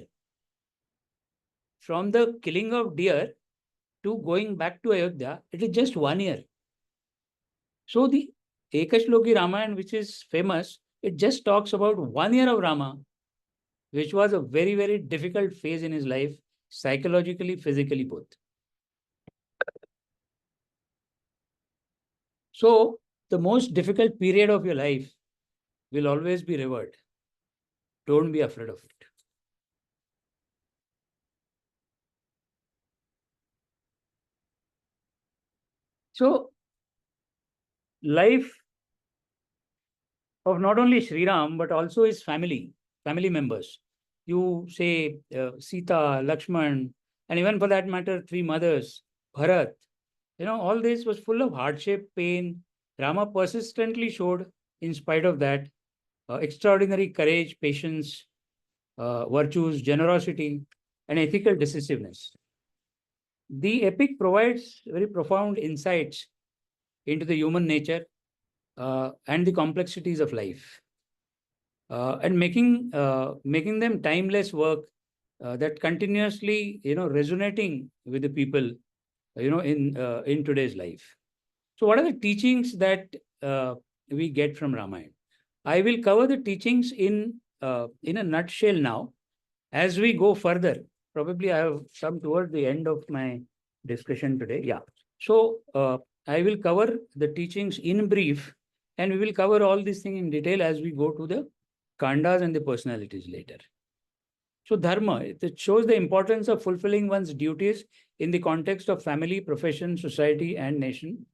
From the killing of deer to going back to Ayodhya, it is just 1 year. So the Ekashloki Ramayana, which is famous, it just talks about 1 year of Rama, which was a very, very difficult phase in his life, psychologically, physically, both. So the most difficult period of your life will always be reward. Don't be afraid of it. So, life of not only Sri Ram, but also his family members. You say Sita, Lakshman, and even for that matter, 3 mothers, Bharat. All this was full of hardship, pain. Rama persistently showed, in spite of that, extraordinary courage, patience, virtues, generosity. and ethical decisiveness. The epic provides very profound insights into the human nature and the complexities of life, and making them timeless work that continuously resonating with the people in today's life. So, what are the teachings that we get from Ramayana? I will cover the teachings in a nutshell now. As we go further, probably I have come towards the end of my discussion today. Yeah. So I will cover the teachings in brief, and we will cover all these things in detail as we go to the kandas and the personalities later. So dharma, it shows the importance of fulfilling one's duties in the context of family, profession, society, and nation.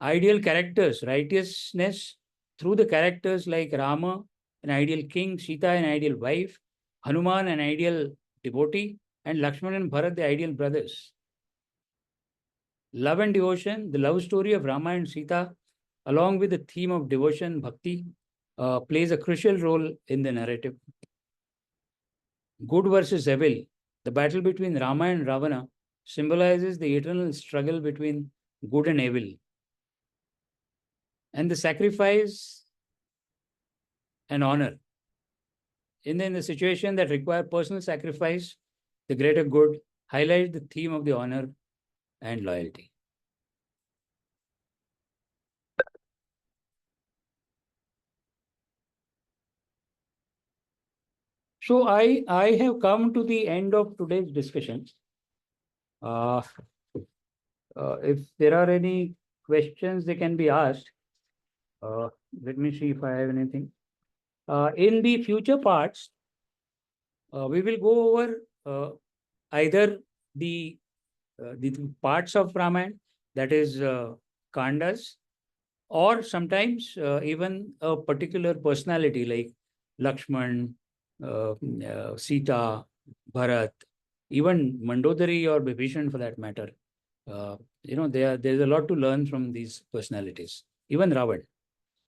Ideal characters, righteousness through the characters like Rama, an ideal king, Sita, an ideal wife, Hanuman, an ideal devotee, and Lakshman and Bharat, the ideal brothers. Love and devotion, the love story of Rama and Sita, along with the theme of devotion, bhakti, plays a crucial role in the narrative. Good versus evil, the battle between Rama and Ravana symbolizes the eternal struggle between good and evil. And the sacrifice and honor. In the situation that require personal sacrifice, the greater good highlight the theme of the honor and loyalty. So I have come to the end of today's discussion. If there are any questions, they can be asked. Let me see if I have anything. In the future parts, we will go over either the parts of Ramayana, that is kandas, or sometimes even a particular personality like Lakshman, Sita, Bharat, even Mandodari or Vibhishan for that matter. There's a lot to learn from these personalities, even Ravan.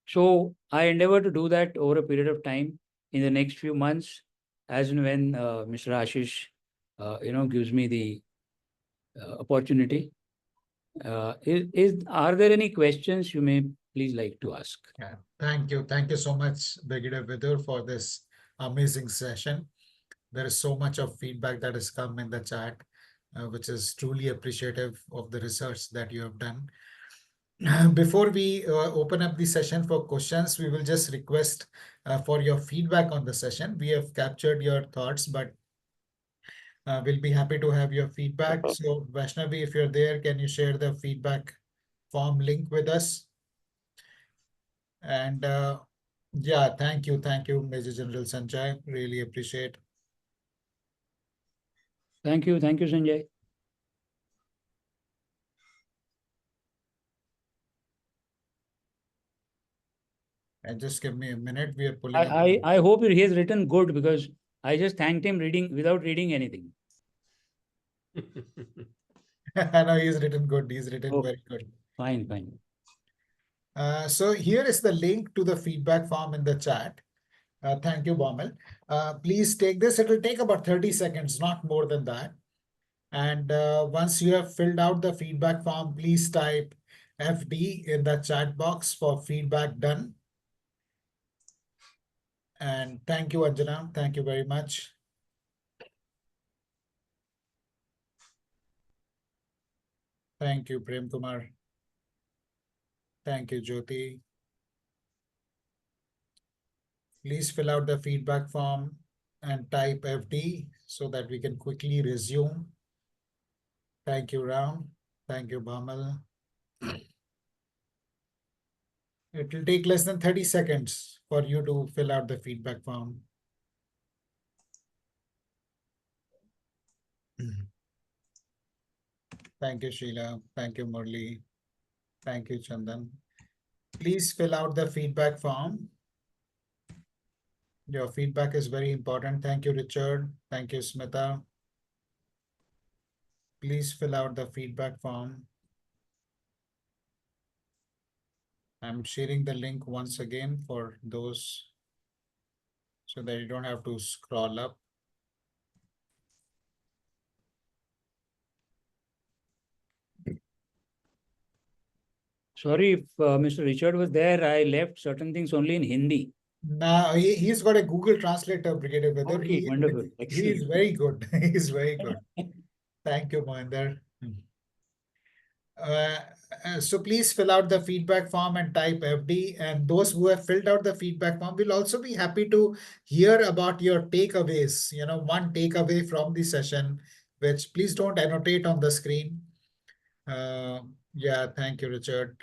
So I endeavor to do that over a period of time in the next few months, as and when Mr. Ashish, gives me the opportunity. Are there any questions you may please like to ask? Yeah, thank you. Thank you so much, Brigadier Vidur, for this amazing session. There is so much of feedback that has come in the chat, which is truly appreciative of the research that you have done. Before we open up the session for questions, we will just request for your feedback on the session. We have captured your thoughts, but we'll be happy to have your feedback. So Vaishnavi, if you're there, can you share the feedback form link with us? And yeah, thank you. Thank you, Major General Sanjay. Really appreciate. Thank you. Thank you, Sanjay. And just give me a minute. We are pulling up. I hope he has written good, because I just thanked him without reading anything. I know he's written good. He's written very good. Fine, fine. So here is the link to the feedback form in the chat. Thank you, Baumel. Please take this. It will take about 30 seconds, not more than that. And once you have filled out the feedback form, please type FD in the chat box for feedback done. And thank you, Anjana. Thank you very much. Thank you, Prem Kumar. Thank you, Jyoti. Please fill out the feedback form and type FD so that we can quickly resume. Thank you, Ram. Thank you, Bamal. It will take less than 30 seconds for you to fill out the feedback form. Thank you, Sheila. Thank you, Murli. Thank you, Chandan. Please fill out the feedback form. Your feedback is very important. Thank you, Richard. Thank you, Smita. Please fill out the feedback form. I'm sharing the link once again for those so that you don't have to scroll up. Sorry if Mr. Richard was there. I left certain things only in Hindi. Now he's got a Google Translator, Brigadier Vedur. Okay, wonderful. He is Excellent. very good. He's very good. Thank you, Mohinder. So please fill out the feedback form and type FD. And those who have filled out the feedback form will also be happy to hear about your takeaways. One takeaway from the session, which please don't annotate on the screen. Yeah, thank you, Richard.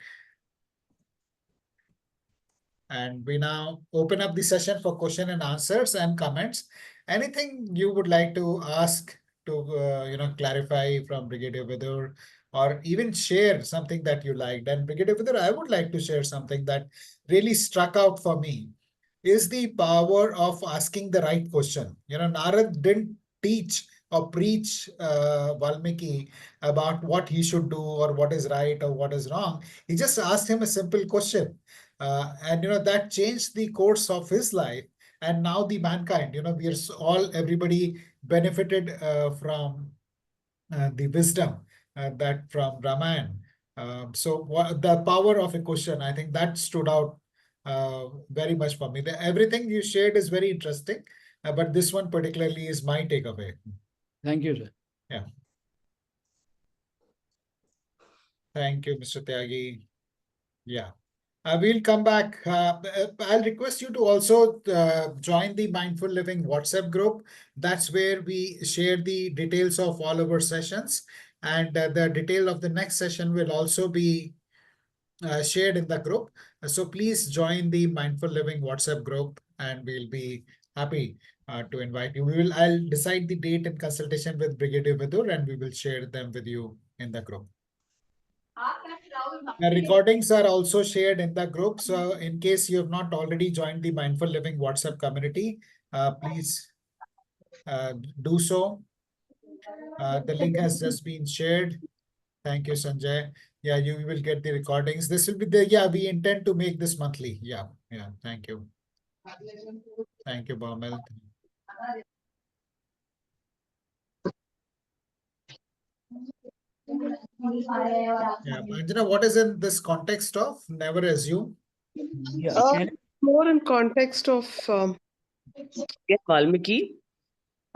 And we now open up the session for question and answers and comments. Anything you would like to ask to clarify from Brigadier Vidur, or even share something that you liked. And Brigadier Vidur, I would like to share something that really struck out for me is the power of asking the right question. Narad didn't teach or preach Valmiki about what he should do or what is right or what is wrong. He just asked him a simple question. And that changed the course of his life. And now the mankind, we are everybody benefited from the wisdom that from Ramayana. So the power of a question, I think that stood out very much for me. Everything you shared is very interesting, but this one particularly is my takeaway. Thank you, sir. Yeah. Thank you, Mr. Tyagi. Yeah. We'll come back. I'll request you to also join the Mindful Living WhatsApp group. That's where we share the details of all our sessions. And the detail of the next session will also be shared in the group. So please join the Mindful Living WhatsApp group and we'll be happy to invite you. I'll decide the date in consultation with Brigadier Vidur and we will share them with you in the group. The recordings are also shared in the group. So in case you have not already joined the Mindful Living WhatsApp community, please do so. The link has just been shared. Thank you, Sanjay. Yeah, you will get the recordings. This will be we intend to make this monthly. Yeah. Thank you. Thank you, Bamel. Yeah, Anjana, what is in this context of never assume? Yeah. More in context of Valmiki.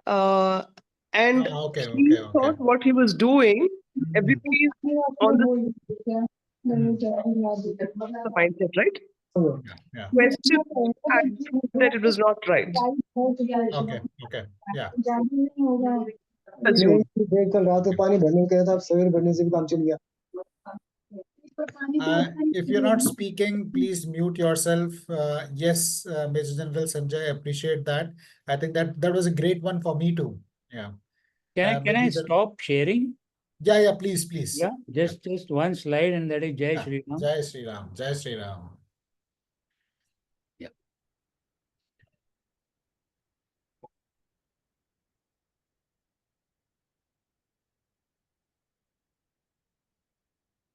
And he thought what he was doing, everybody is on the mindset, right? Yeah. Question and prove that it was not right. Okay. Yeah. Assume. If you're not speaking, please mute yourself. Yes, Major General Sanjay, appreciate that. I think that was a great one for me too. Yeah. Can I stop sharing? Yeah, please. Yeah, just one slide, and that is Jai Shri Ram. Jai Shri Ram. Jai Shri Ram. Yeah.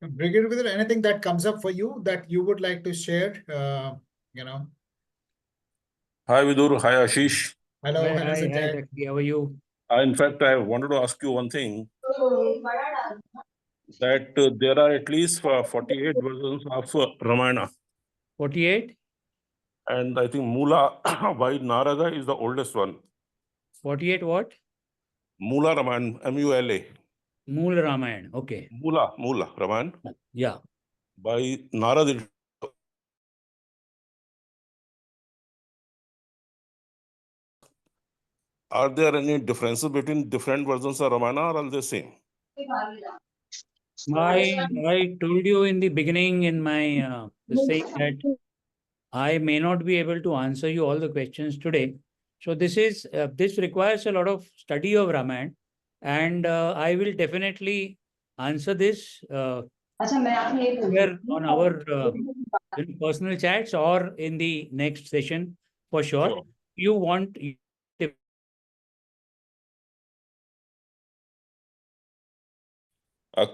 Brigadier Vidur, anything that comes up for you that you would like to share? Hi Vidur, hi Ashish. Hello, Hi, Sanjay. Takti, how are you? In fact, I wanted to ask you one thing. That there are at least 48 versions of Ramayana. 48? And I think Mula by Narada is the oldest one. 48 what? Mula Ramayana, M-U-L-A. Mool Ramayana, okay. Mula Ramayana. Yeah. By Narada. Are there any differences between different versions of Ramayana, or are they the same? I told you in the beginning in my saying that I may not be able to answer you all the questions today. So this requires a lot of study of Ramayana, and I will definitely answer this here on our personal chats or in the next session for sure. Sure. You want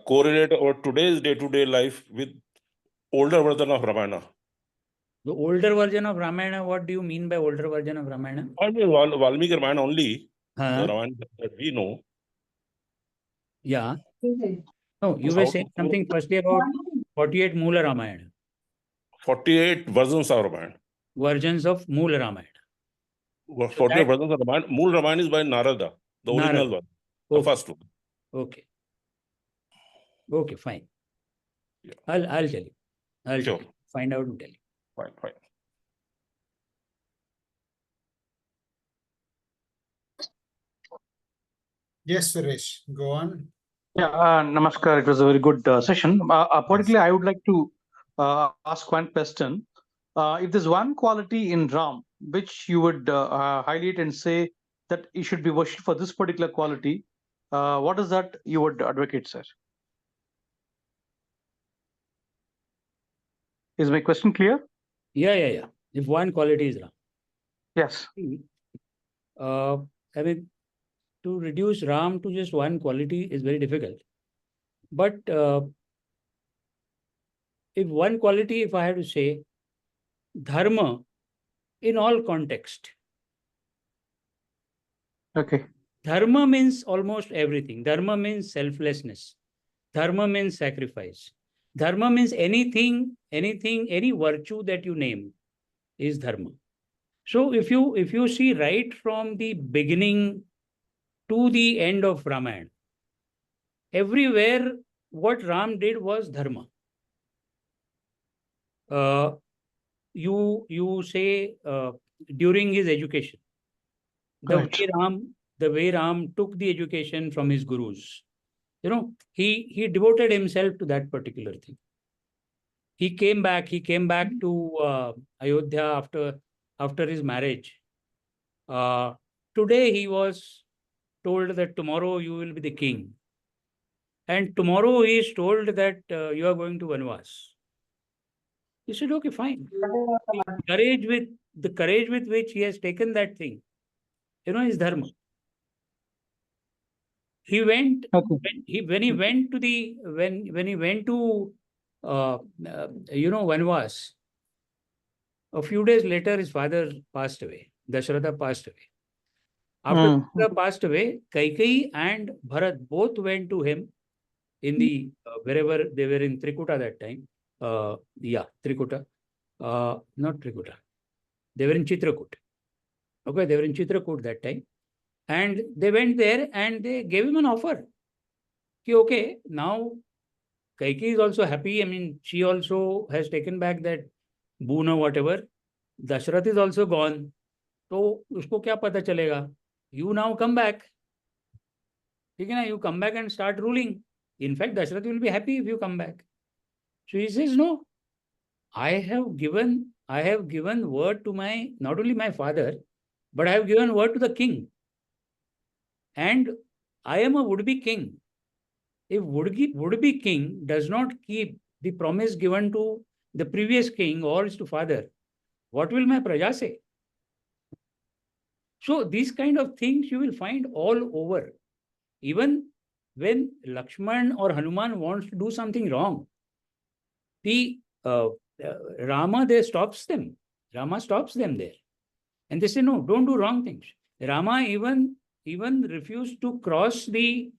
correlate our today's day-to-day life with older version of Ramayana. the older version of Ramayana. What do you mean by older version of Ramayana? I mean Valmiki Ramayana only, the Ramayana that we know. Yeah. No, you were saying something firstly about 48 Moola Ramayana. 48 versions of Ramayana. Versions of Moola Ramayana. 48 versions of Ramayana. Mool Ramayana is by Narada, the original Narada. one, the Okay. first one. Okay. Okay, fine. Yeah. I'll tell you. I'll Sure. tell you. Find out and tell you. Fine, fine. Yes, Suresh, go on. Yeah, Namaskar. It was a very good session. Particularly, I would like to ask one question. If there's one quality in Ram which you would highlight and say that he should be worshipped for this particular quality, what is that you would advocate, sir? Is my question clear? Yeah. If one quality is Ram. Yes. I mean, to reduce Ram to just one quality is very difficult. But if one quality, if I have to say, dharma in all context. Okay. Dharma means almost everything. Dharma means selflessness. Dharma means sacrifice. Dharma means anything, any virtue that you name is dharma. So if you see right from the beginning to the end of Ramayana, everywhere what Ram did was dharma. You say during his education, the way Ram took the education from his gurus, he devoted himself to that particular thing. He came back to Ayodhya after his marriage. Today he was told that tomorrow you will be the king, and tomorrow he is told that you are going to Vanvas. He said, okay, fine. The courage with which he has taken that thing, is dharma. He went when he went to Vanvas. A few days later, his father passed away. Dasharatha passed away. After Dasharatha passed away, Kaikeyi and Bharat both went to him in the wherever they were in Trikuta that time. Trikuta. Not Trikuta. They were in Chitrakoot. Okay, they were in Chitrakoot that time. And they went there and they gave him an offer. Okay, now Kaikeyi is also happy. I mean, she also has taken back that boon or whatever. Dasharath is also gone. तो उसको क्या पता चलेगा? You now come back. ठीक है ना? You come back and start ruling. In fact, Dasharath will be happy if you come back. So he says, no, I have given word to not only my father, but I have given word to the king. And I am a would-be king. If would-be king does not keep the promise given to the previous king or his father, what will my praja say? So these kind of things you will find all over. Even when Lakshman or Hanuman wants to do something wrong, the Rama there stops them. Rama stops them there. And they say, no, don't do wrong things. Rama even refused to cross the,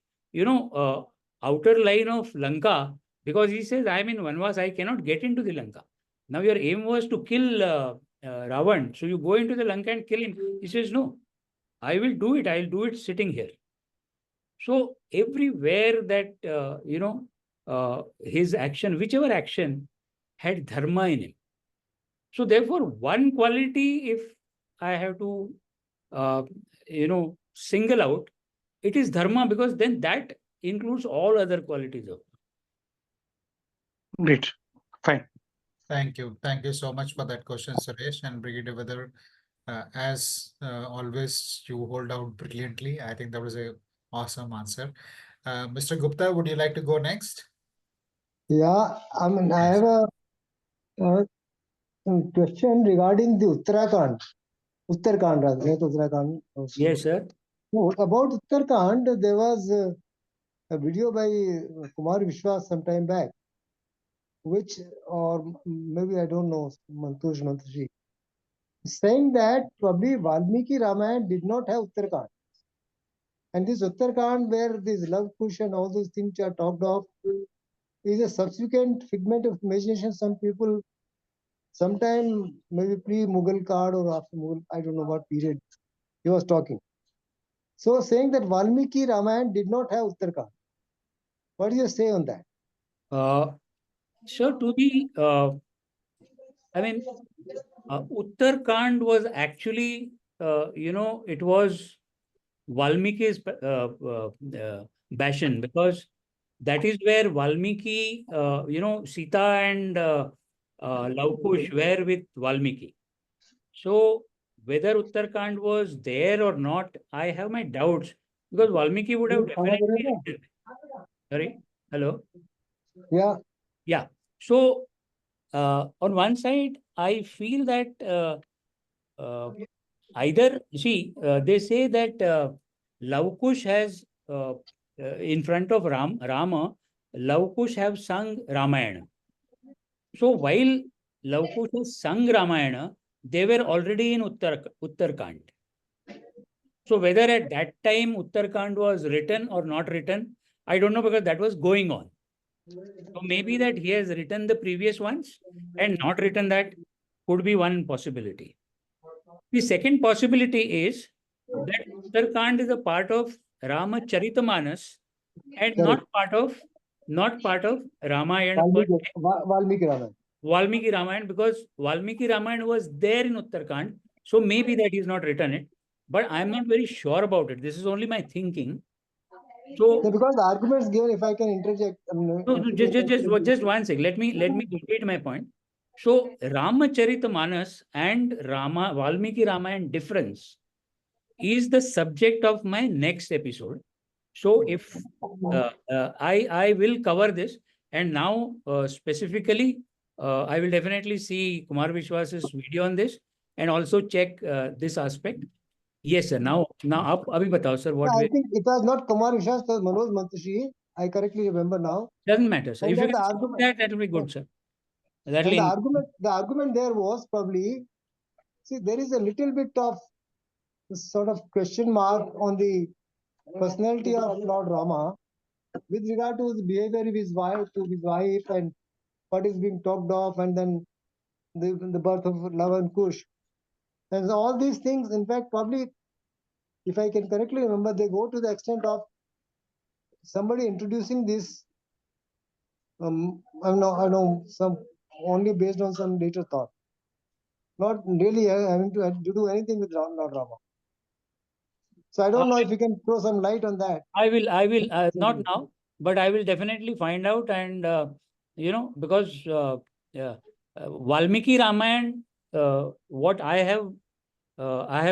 outer line of Lanka because he says, I am in Vanvas, I cannot get into the Lanka. Now your aim was to kill Ravan. So you go into the Lanka and kill him. He says, no, I will do it. I will do it sitting here. So everywhere that, his action, whichever action had dharma in him. So therefore, one quality, if I have to, single out, it is dharma because then that includes all other qualities of. Great. Fine. Thank you. Thank you so much for that question, Suresh and Brigadier Weather. As always, you hold out brilliantly. I think that was a awesome answer. Mr. Gupta, would you like to go next? Yeah, I mean, I have a question regarding the Uttarakhand rather, not Uttarakhand. Yes, sir. No, about Uttarakhand, there was a video by Kumar Vishwas some time back, which, or maybe I don't know, Mantushi, saying that probably Valmiki Ramayana did not have Uttarakhand. And this Uttarakhand, where this love kush and all those things are talked of, is a subsequent figment of imagination. Some people, sometime maybe pre-Mughal card or after Mughal, I don't know what period he was talking. So saying that Valmiki Ramayana did not have Uttarakhand. What do you say on that? So to be, I mean, Uttarakhand was actually, it was Valmiki's bastion, because that is where Valmiki, Sita and Laukush were with Valmiki. So whether Uttarakhand was there or not, I have my doubts, because Valmiki would have definitely written. Sorry, hello. Yeah. Yeah. So on one side, I feel that either, see, they say that Laukush has, in front of Rama, Laukush have sung Ramayana. So while Laukush has sung Ramayana, they were already in Uttarakhand. So whether at that time Uttarakhand was written or not written, I don't know, because that was going on. So maybe that he has written the previous ones and not written that could be one possibility. The second possibility is that Uttarakhand is a part of Ramacharita and Correct. not part of Ramayana per Valmiki, se, Valmiki Ramayana. Valmiki Ramayana, because Valmiki Ramayana was there in Uttarakhand. So maybe that he's not written it, but I'm not very sure about it. This is only my thinking. So No, because the arguments given, if I can interject. no, just one second. Let me complete my point. So Ramacharita and Valmiki Ramayana difference is the subject of my next episode. So if I will cover this, and now specifically, I will definitely see Kumar Vishwas's video on this and also check this aspect. Yes, sir. Now up, abhi batao, sir. What I we think it was not Kumar Vishwas, it was Manoj Mantushi. I correctly remember now. doesn't matter, sir. And If you then the can argument, that will be good, sir. That and will the argument there was probably, see, there is a little bit of sort of question mark on the personality of Lord Rama with regard to his behavior of his wife, and what is being talked of, and then the birth of Lava and Kush. And so all these things, in fact, probably, if I can correctly remember, they go to the extent of somebody introducing this. I know some only based on some later thought, not really having to do anything with Lord Rama. So I don't know if you can throw some light on that. I will, not now, but I will definitely find out. And, because yeah, Valmiki Ramayana, what I have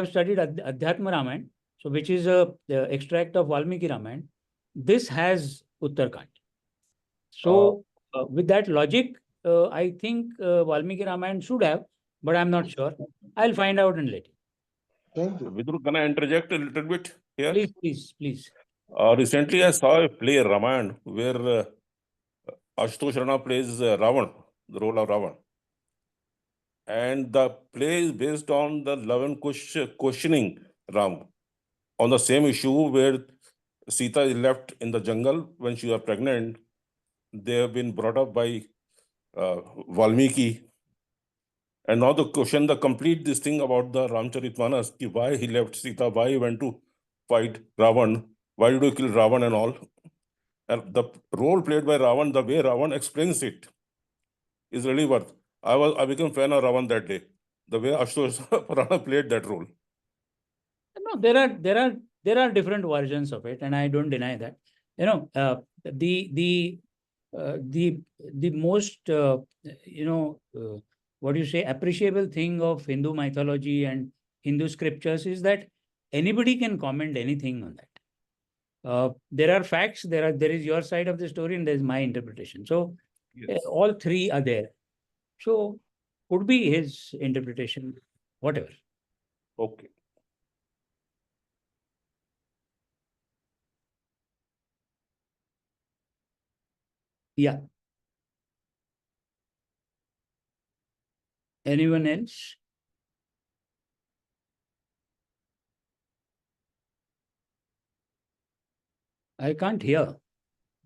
studied Adhyatma Ramayana, so which is a extract of Valmiki Ramayana. This has Uttarakhand. So with that logic, I think Valmiki Ramayana should have, but I'm not sure. I'll find out and let you. Thank you. Vidru, can I interject a little bit here? Please. Recently, I saw a play, Ramayana, where Ashutosh Rana plays Ravan, the role of Ravan. And the play is based on the love and questioning Ram on the same issue where Sita is left in the jungle when she was pregnant. They have been brought up by Valmiki. And now the question, the complete this thing about the Ramcharitmanas, why he left Sita, why he went to fight Ravan, why did he kill Ravan and all. And the role played by Ravan, the way Ravan explains it, is really worth. I became fan of Ravan that day. The way Ashutosh Rana played that role. No, there are different versions of it, and I don't deny that. The most what do you say, appreciable thing of Hindu mythology and Hindu scriptures is that anybody can comment anything on that. There are facts, there is your side of the story, and there's my interpretation. So Yes. all three are there. So could be his interpretation, whatever. Okay. Yeah. Anyone else? I can't hear.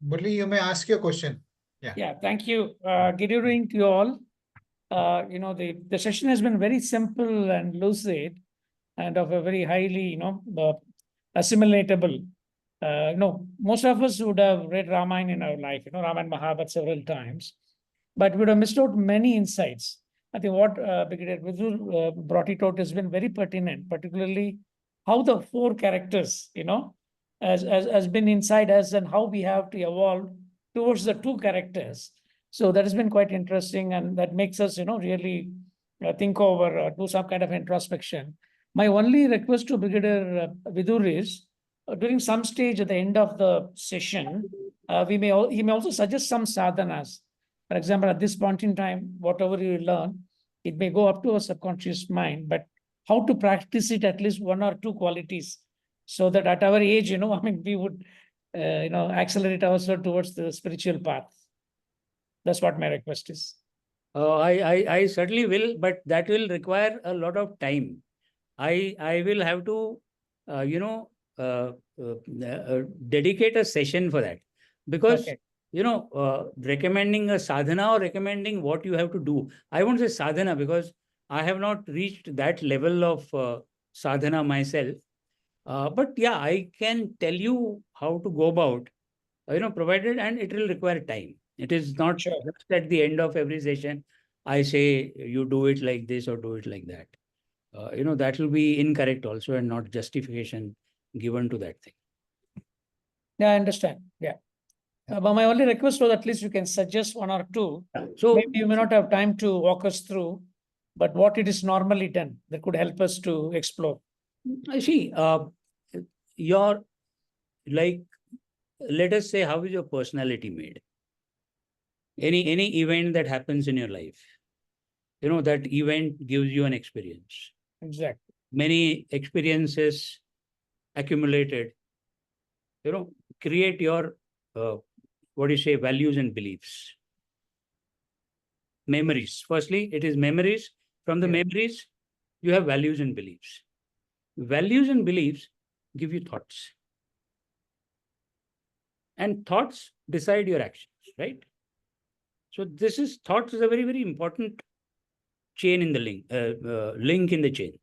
Murli, you may ask your question. Yeah, thank you. Good evening to you all. The session has been very simple and lucid and of a very highly, assimilatable. Most of us would have read Ramayana in our life, Ramayana and Mahabharata several times, but we would have missed out many insights. I think what Brigadier Vidur brought it out has been very pertinent, particularly how the four characters, has been inside us and how we have to evolve towards the two characters. So that has been quite interesting, and that makes us, really think over, do some kind of introspection. My only request to Brigadier Vidur is, during some stage at the end of the session, he may also suggest some sadhanas. For example, at this point in time, whatever you learn, it may go up to our subconscious mind, but how to practice it, at least one or two qualities, so that at our age, we would, accelerate ourselves towards the spiritual path. That's what my request is. I certainly will, but that will require a lot of time. I will have to, dedicate a session for that, because Okay. recommending a sadhana or recommending what you have to do. I won't say sadhana because I have not reached that level of sadhana myself. But yeah, I can tell you how to go about, provided, and it will require time. It is not Sure. just at the end of every session, I say you do it like this or do it like that. That will be incorrect also and not justification given to that thing. Yeah, I understand. Yeah. But my only request was at least you can suggest one or two. So maybe you may not have time to walk us through, but what it is normally done that could help us to explore. I see, your, like, let us say, how is your personality made? Any event that happens in your life, that event gives you an experience. Exactly. Many experiences accumulated, create your, what do you say, values and beliefs. Memories. Firstly, it is memories. From the memories, you have values and beliefs. Values and beliefs give you thoughts. And thoughts decide your actions, right? So thoughts is a very, very important chain in the link in the chain.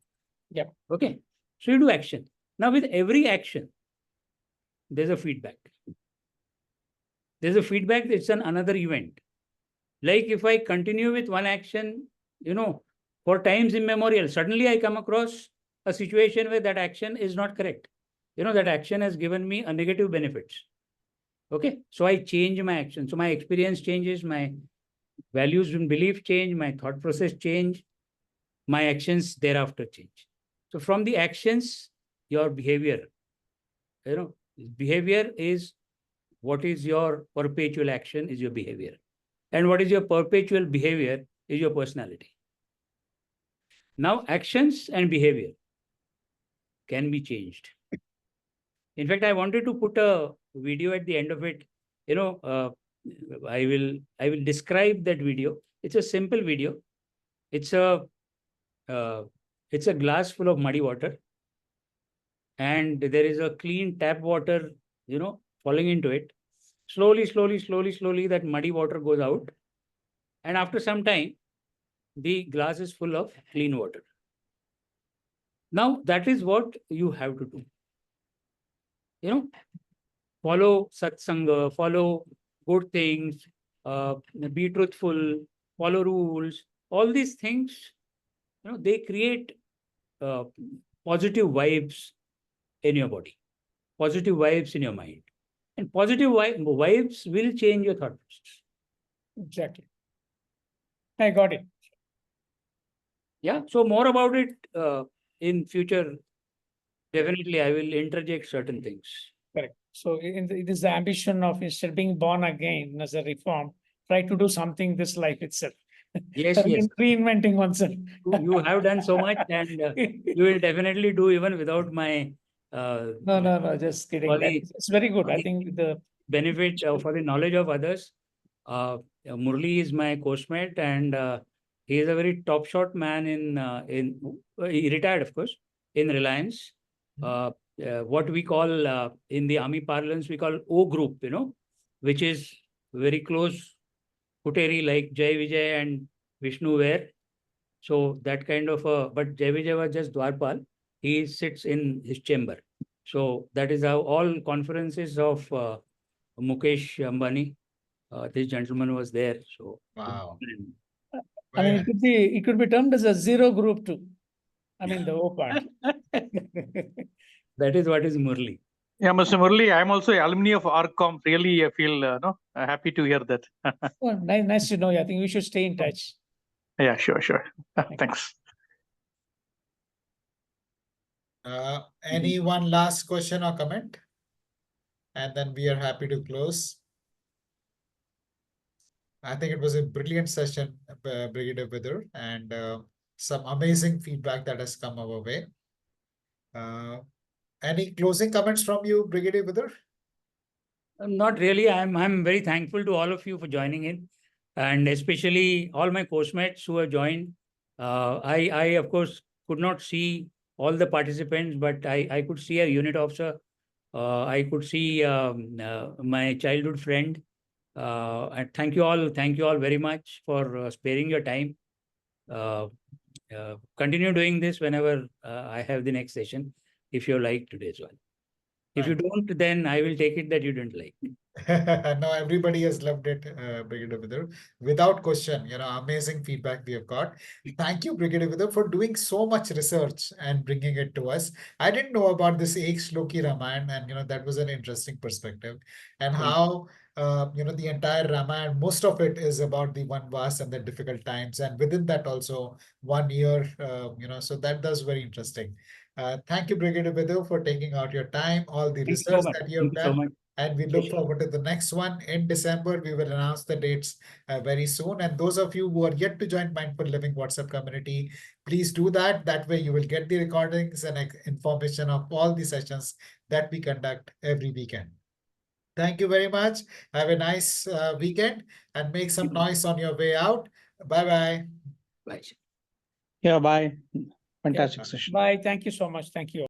Yep. Okay. So you do action. Now with every action, there's a feedback. There's a feedback, it's another event. Like if I continue with one action, for times immemorial, suddenly I come across a situation where that action is not correct. That action has given me a negative benefits. Okay. So I change my action. So my experience changes, my values and belief change, my thought process change, my actions thereafter change. So from the actions, your behavior, behavior is what is your perpetual action is your behavior. And what is your perpetual behavior is your personality. Now, actions and behavior can be changed. In fact, I wanted to put a video at the end of it. I will describe that video. It's a simple video. It's a glass full of muddy water, and there is a clean tap water, falling into it. Slowly, that muddy water goes out, and after some time, the glass is full of clean water. Now, that is what you have to do. Follow satsanga, follow good things, be truthful, follow rules. All these things, they create positive vibes in your body, positive vibes in your mind. And positive vibes will change your thought process. Exactly. I got it. Yeah. So more about it in future. Definitely, I will interject certain things. Correct. So it is the ambition of, instead of being born again as a reform, try to do something this life itself. Yes, yes. Reinventing oneself. You have done so much, and you will definitely do even without my. No, just kidding. It's very good. I think the benefit for the knowledge of others. Murli is my coursemate, and he is a very top shot man he retired, of course, in Reliance. What we call in the army parlance, we call O group, which is very close Kuteri like Jai Vijay and Vishnu were. So that kind of but Jai Vijay was just Dwarpal. He sits in his chamber. So that is how all conferences of Mukesh Ambani, this gentleman was there. So Wow. I mean, it could be termed as a zero group too. I mean, the O part. that is what is Murli. Yeah, Mr. Murli, I'm also alumni of ARCOM. Really, I feel happy to hear that. Well, nice to know you. I think we should stay in touch. Yeah, sure. Thanks. Any one last question or comment? And then we are happy to close. I think it was a brilliant session, Brigadier Vidur, and some amazing feedback that has come our way. Any closing comments from you, Brigadier Vidur? Not really. I'm very thankful to all of you for joining in, and especially all my course-mates who have joined. I of course could not see all the participants, but I could see a unit officer. I could see my childhood friend. And thank you all very much for sparing your time. Continue doing this whenever I have the next session, if you like today's one. If you don't, then I will take it that you didn't like. No, everybody has loved it, Brigadier Vidur. Without question, amazing feedback we have got. Thank you, Brigadier Vidur, for doing so much research and bringing it to us. I didn't know about this Ek Shloki Ramayana, and that was an interesting perspective. And how the entire Ramayana, most of it is about the Vanvas and the difficult times, and within that also 1 year. So that's very interesting. Thank you, Brigadier Vidur, for taking out your time, all the research that you have done. And we look forward to the next one in December. We will announce the dates very soon. And those of you who are yet to join Mindful Living WhatsApp community, please do that. That way you will get the recordings and information of all the sessions that we conduct every weekend. Thank you very much. Have a nice weekend and make some noise on your way out. Bye-bye. Bye. Yeah, bye. Fantastic session. Bye. Thank you so much. Thank you.